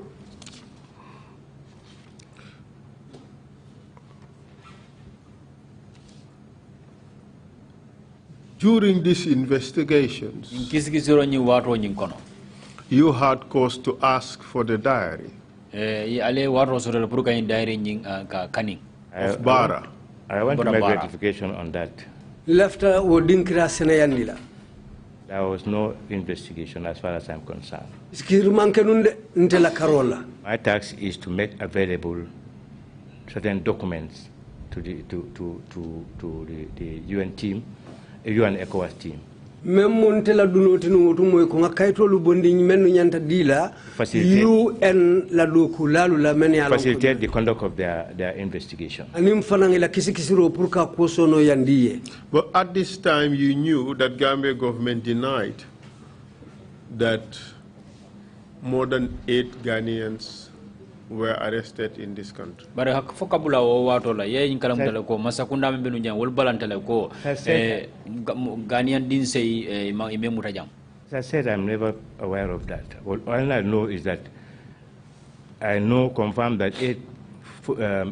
During these investigations, you had cause to ask for the diary of Bara. I want to make clarification on that. There was no investigation as far as I'm concerned. My task is to make available certain documents to the UN team, UN ECOWAS team. Memontela dunoti no tumo ko ngakaito lu bondi menu nyanta dila UN la dokulalu la meni ala facilitate the conduct of their investigation. Anim fanangila kisikisiro pour ka kosono yandiye. But at this time you knew that Gambia government denied that more than 8 Ghanaians were arrested in this country. But fokabula o watola ye inkalam ko masakunda mbenu nya wol balantale ko Ghanaian din say imemu tajam. As I said, I'm never aware of that. All I know is that I know confirmed that 8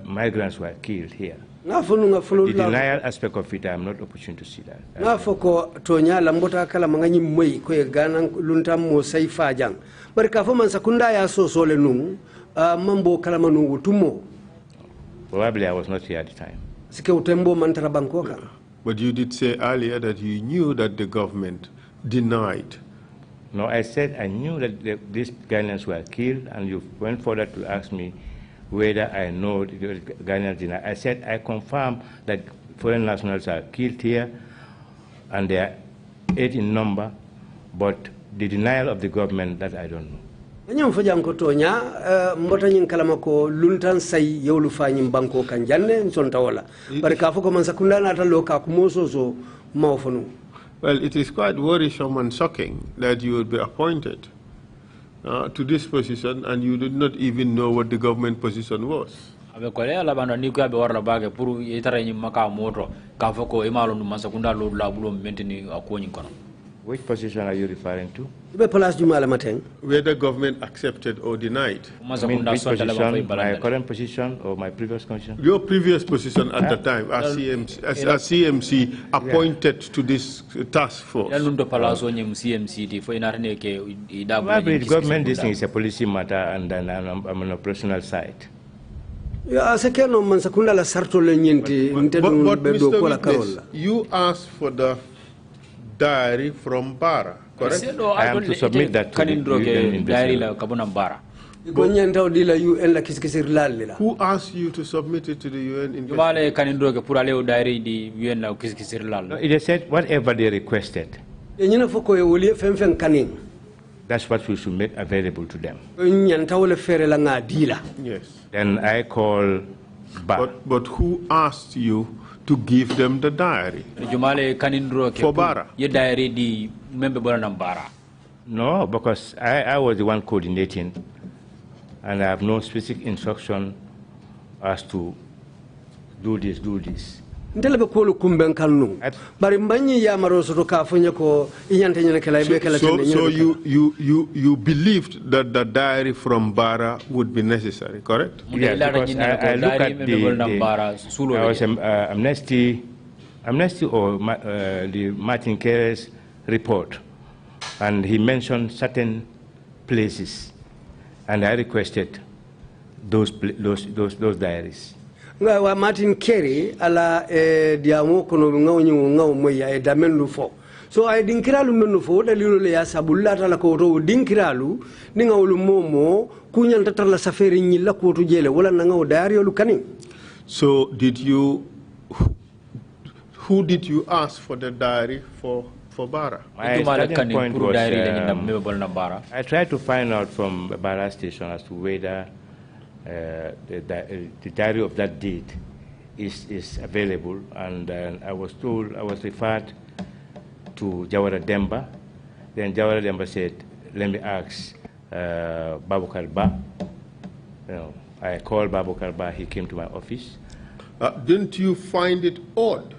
migrants were killed here. The denial aspect of it, I'm not opportune to see that. Nafoko tonya lambota kala manganyi moi ko Ghana luntam mo saifa jang. Barka fo man sakunda ya so sole nung mambo kala manu tumo. Probably I was not here at the time. Sike utembo mantara bankoka. But you did say earlier that you knew that the government denied. No, I said I knew that these Ghanaians were killed, and you went further to ask me whether I know the Ghanaians denied. I said I confirm that foreign nationals are killed here, and they are 8 in number, but the denial of the government, that I don't know. Nyam fo jam ko tonya mbota nyin kalama ko luntan say yewlu fanyim banko kan janne sonta wala barka fo ko man sakunda na tan lo ka ko mososo mawfonu. Well, it is quite worrisome and shocking that you would be appointed to this position and you did not even know what the government position was. Abe kole ala banda ni ko abe warla bage pour itara nyi maka moto ka fo ko imalo no man sakunda lo la bulo menteni akonyi kono. Which position are you referring to? Where the government accepted or denied. I mean, which position, my current position or my previous position? Your previous position at the time as CMC appointed to this task force. Probably the government, this thing is a policy matter and then I'm on an operational side. But Mr. Witness, you asked for the diary from Bara, correct? I am to submit that to the UN Who asked you to submit it to the UN investigation? No, it said whatever they requested. That's what we should make available to them. Yes. Then I call back. But who asked you to give them the diary? For Bara? No, because I was the one coordinating, and I have no specific instruction as to do this, do this. So you believed that the diary from Bara would be necessary, correct? Yes, because I look at there was amnesty or the Martin Keres report, and he mentioned certain places, and I requested those diaries. Martin Kerry ala diamo kono ngaw moya damenu fo so ay dinkiralu menu fo dalilu le ya sabullata la ko to dinkiralu ni ngawlu momo kunyanta tar la safari nyilla ko to jele wala na ngaw dario lu kani. So who did you ask for the diary for Bara? My starting point was I tried to find out from Bara station as to whether the diary of that date is available, and I was referred to Jawara Demba. Then Jawara Demba said, let me ask Babukar Ba. I called Babukar Ba, he came to my office. Didn't you find it odd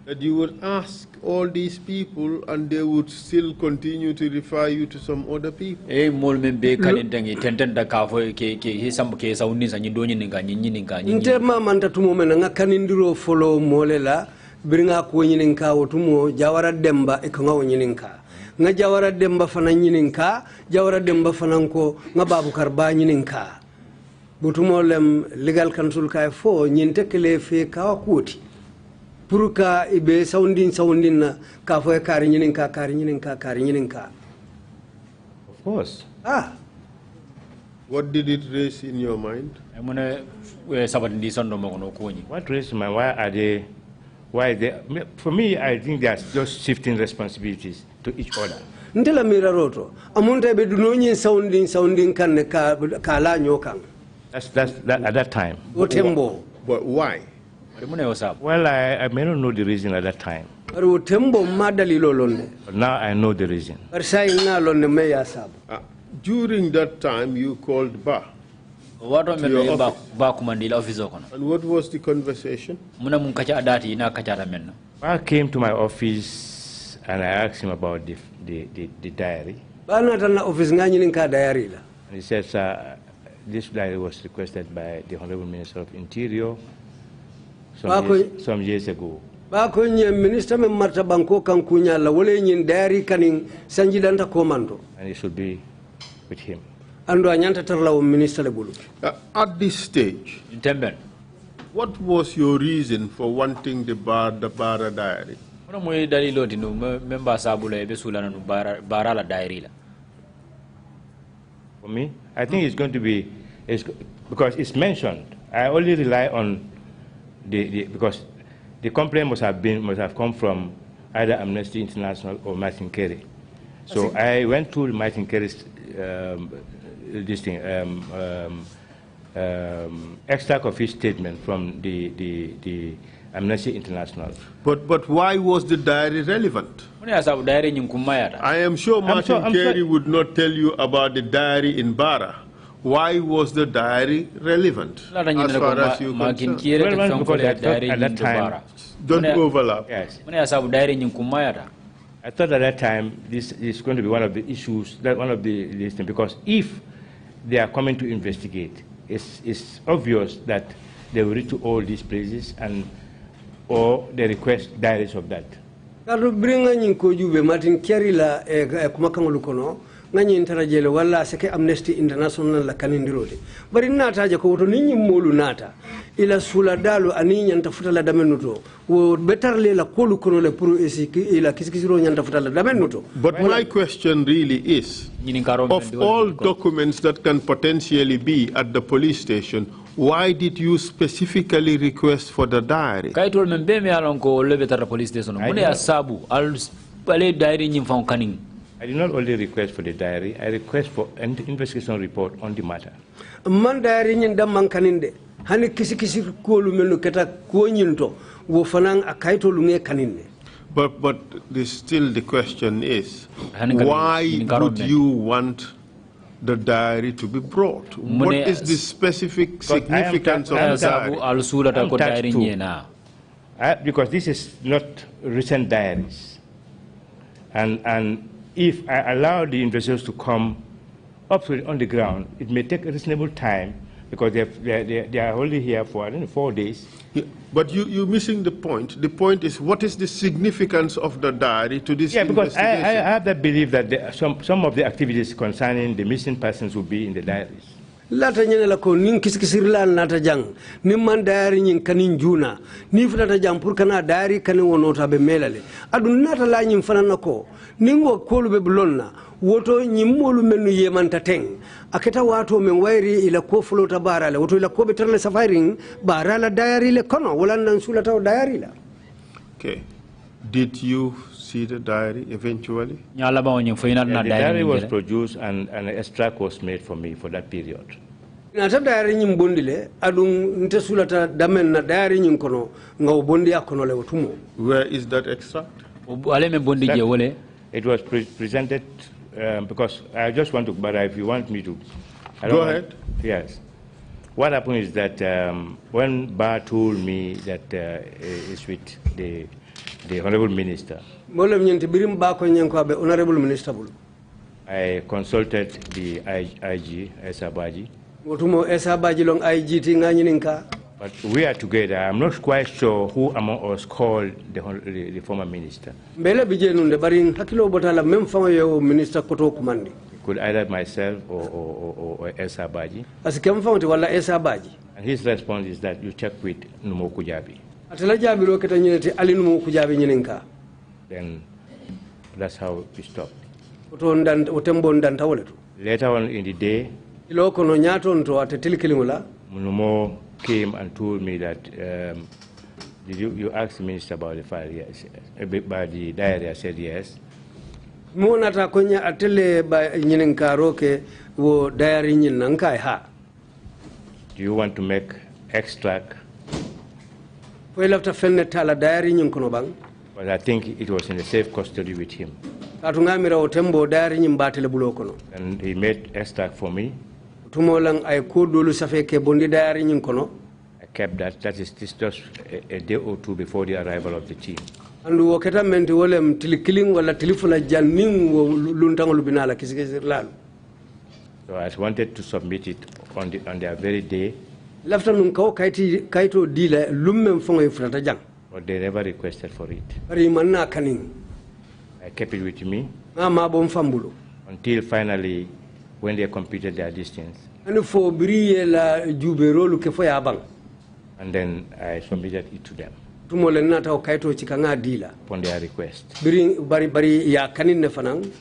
that you would ask all these people and they would still continue to refer you to some other people? Ntema manta tumomena ngakanindiro follow molela biringa ko nyininka wotumo Jawara Demba e ko ngawo nyininka nga Jawara Demba fana nyininka Jawara Demba fananko nga Babukar Ba nyininka butumo lem legal council kay fo nyinte kele fe kawa kuti. puruka ibe sounding na ka fo kari nyinin ka. Of course. Ah. What did it raise in your mind? What raised my why are they? Why they? For me, I think they are just shifting responsibilities to each other. Ntela mira roto. Amunta be dunonyin sounding kan ka la nyokan. That's at that time. Otembo. But why? Well, I may not know the reason at that time. But now I know the reason. During that time, you called Ba. And what was the conversation? Ba came to my office and I asked him about the diary. And he said, sir, this diary was requested by the Honorable Minister of Interior some years ago. Minister Marta Banko kan kunya la wole nyin diary kanin sanjidanta komando. And it should be with him. Ando anyanta tarla minister le bulu. At this stage, what was your reason for wanting the Bara diary? For me, I think it's going to be, because it's mentioned. I only rely on because the complaint must have come from either Amnesty International or Martin Kerry. So I went to Martin Kerry's extract of his statement from the Amnesty International. But why was the diary relevant? I am sure Martin Kerry would not tell you about the diary in Bara. Why was the diary relevant as far as you concerned? Well, because at that time, don't overlap. Yes. I thought at that time this is going to be one of the issues, because if they are coming to investigate, it's obvious that they will reach to all these places or they request diaries of that. Martin Kerry la ngani intarajele wala seke Amnesty International la kanindirode bari nata je ko to ninyi molu nata ila sula dalu ani nyanta futa la damenuto wo betarle la kolu kono le pour ila kisikisiro nyanta futa la damenuto. But my question really is, of all documents that can potentially be at the police station, why did you specifically request for the diary? Kaitol membe me alonko le betara police station mune asabu al pale diary nyim fon kaning. I did not only request for the diary, I request for an investigation report on the matter. Man diary nyinda mankaninde hani kisi kolu menu keta ko nyinto wo fanan akaito lunge kaninde. But still the question is, why would you want the diary to be brought? What is the specific significance of the diary? Because this is not recent diaries. And if I allow the investors to come up on the ground, it may take a reasonable time because they are only here for, I don't know, 4 days. Yeah, but you're missing the point. The point is, what is the significance of the diary to this investigation? Because I have the belief that some of the activities concerning the missing persons will be in the diaries. Lata nyene la ko nin kisikisirla nata jang ni man diary nyin kanin juna ni fulata jang pour kana diary kanin wonota be melale adu nata la nyin fanana ko ningo kolu be blonna woto nyimmolu menu yemanta teng aketa wato men wairi ila ko flota barale woto ila ko be terle safaring barala diary le kono wala nan sulata diary la. Okay, did you see the diary eventually? The diary was produced and an extract was made for me for that period. Nata diary nyim bondile adun nte sulata damen na diary nyim kono ngaw bondi akono le wotumo. Where is that extract? It was presented because I just want to, but if you want me to, go ahead. Yes. What happened is that when Ba told me that it's with the Honorable Minister, I consulted the IG, Esabaji. But we are together. I'm not quite sure who among us called the former minister. It could either myself or Esabaji. And his response is that you check with Numokujabi. Atala jabiro keta nyinete alin mo ku jabi nyininka. Then that's how we stopped. Oto ndan otembo ndan tawleto. Later on in the day, Iloko no nyaton to atetil kilimula. Munumo came and told me that did you asked the minister about the file? Yes. About the diary, I said yes. Monata konya atele ba nyininka roke wo diary nyinanka ha. Do you want to make extract? Well, after fenne tala diary nyin kono bang. But I think it was in the safe custody with him. Atungamira otembo diary nyin batele bulo kono. And he made extract for me. Tumolang ay kodolu safe ke bondi diary nyin kono. I kept that. That is just a day or two before the arrival of the team. Andu woketa menti wolem tilikiling wala tilifula janning wo luntangol binala kisikisir lalu. So I wanted to submit it on their very day. Lafta nun kaw kaito dila lummem fongo ifrata jang. But they never requested for it. Bari manna kaning. I kept it with me. Ma bom fambulo. Until finally, when they completed their distance. Anu fo briye la juberolu ke fo ya bang. And then I submitted it to them. Tumole nata o kaito chikanga dila. Upon their request. Bari ya kanin ne fanang.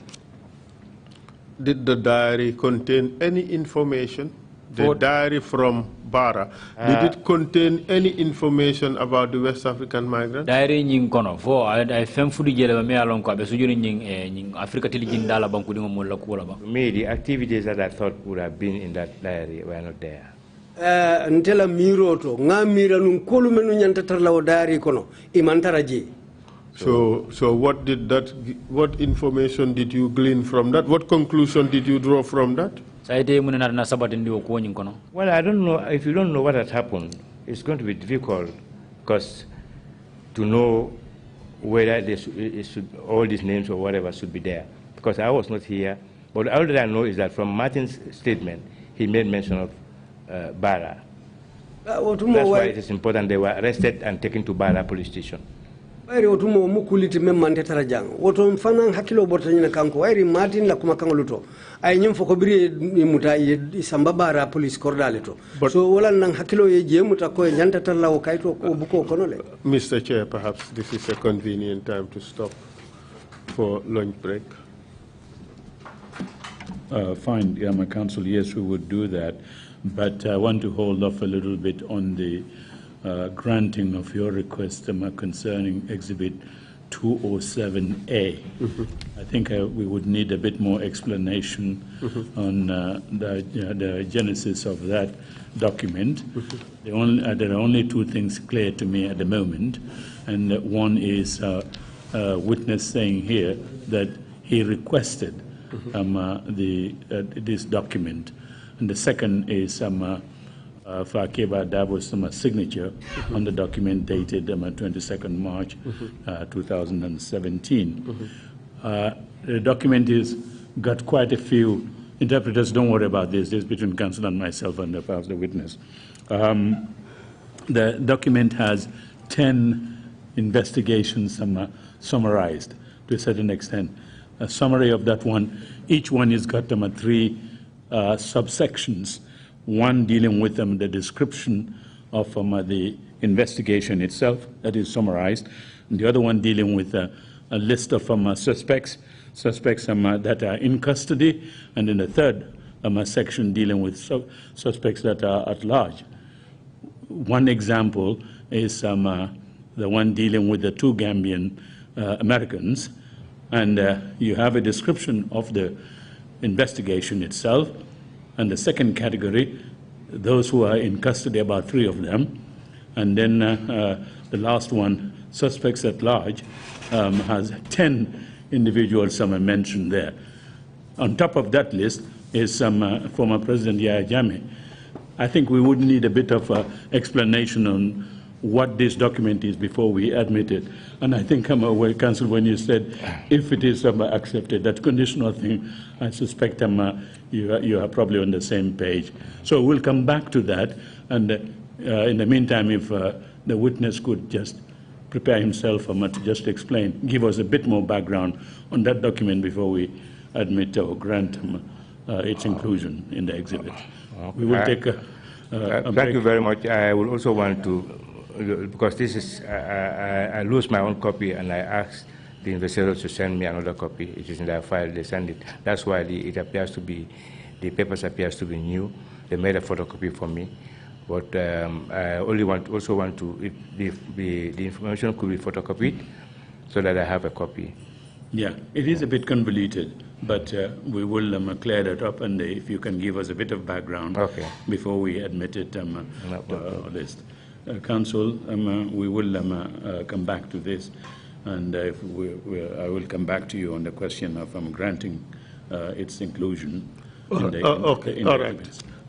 Did the diary contain any information? The diary from Bara, did it contain any information about the West African migrants? Diary nying kono fo ay fem fudi jele ba me alon ko be sujuni nying Africa tili jindala banku dingo mo la ko la ba. To me, the activities that I thought would have been in that diary were not there. Ntela miroto nga mira nun kolu menu nyanta tarla o diary kono imantara je. So what information did you glean from that? What conclusion did you draw from that? Well, I don't know. If you don't know what had happened, it's going to be difficult because to know whether all these names or whatever should be there. Because I was not here. But all that I know is that from Martin's statement, he made mention of Bara. That's why it is important they were arrested and taken to Bara police station. Wairi otumo mukuliti memante tarajang. Woto mfana hakilo borta nyina kanko. Wairi Martin la kumakanga luto. Ay nyim fokobiri muta isambabara police cordale to. So wala nang hakilo ye muta ko nyanta tarla o kaito ko buko konole. Mr. Chair, perhaps this is a convenient time to stop for lunch break. Fine, yeah, my counsel, yes, we would do that. But I want to hold off a little bit on the granting of your request concerning Exhibit 207A. I think we would need a bit more explanation on the genesis of that document. There are only two things clear to me at the moment, and one is a witness saying here that he requested this document, and the second is Fakeba Dabo's signature on the document dated 22nd March 2017. The document is got quite a few interpreters. Don't worry about this. This is between counsel and myself and perhaps the witness. The document has 10 investigations summarized to a certain extent. A summary of that one. Each one has got 3 subsections. One dealing with the description of the investigation itself, that is summarized. And the other one dealing with a list of suspects that are in custody. And then the third section dealing with suspects that are at large. One example is the one dealing with the 2 Gambian Americans. And you have a description of the investigation itself. And the second category, those who are in custody, about 3 of them. And then the last one, suspects at large, has 10 individuals mentioned there. On top of that list is former President Yahya Jammeh. I think we would need a bit of explanation on what this document is before we admit it. And I think I'm aware, Counsel, when you said if it is accepted, that conditional thing, I suspect you are probably on the same page. So we'll come back to that. And in the meantime, if the witness could just prepare himself to just explain, give us a bit more background on that document before we admit or grant its inclusion in the exhibit. We will take a thank you very much. I will also want to because this is, I lose my own copy and I asked the investigators to send me another copy. It is in their file, they send it. That's why it appears to be, the papers appears to be new. They made a photocopy for me. But I also want to, the information could be photocopied so that I have a copy. Yeah, it is a bit convoluted, but we will clear that up, and if you can give us a bit of background before we admit it list. Council, we will come back to this, and I will come back to you on the question of granting its inclusion. Okay, all right.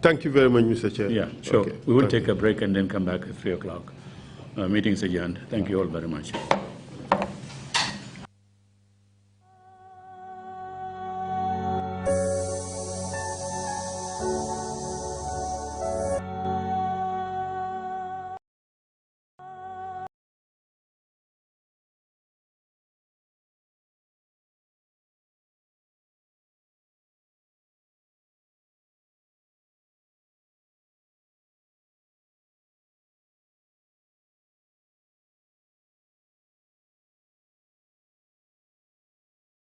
Thank you very much, Mr. Chair. Yeah, sure. We will take a break and then come back at 3 o'clock. Meeting's adjourned. Thank you all very much.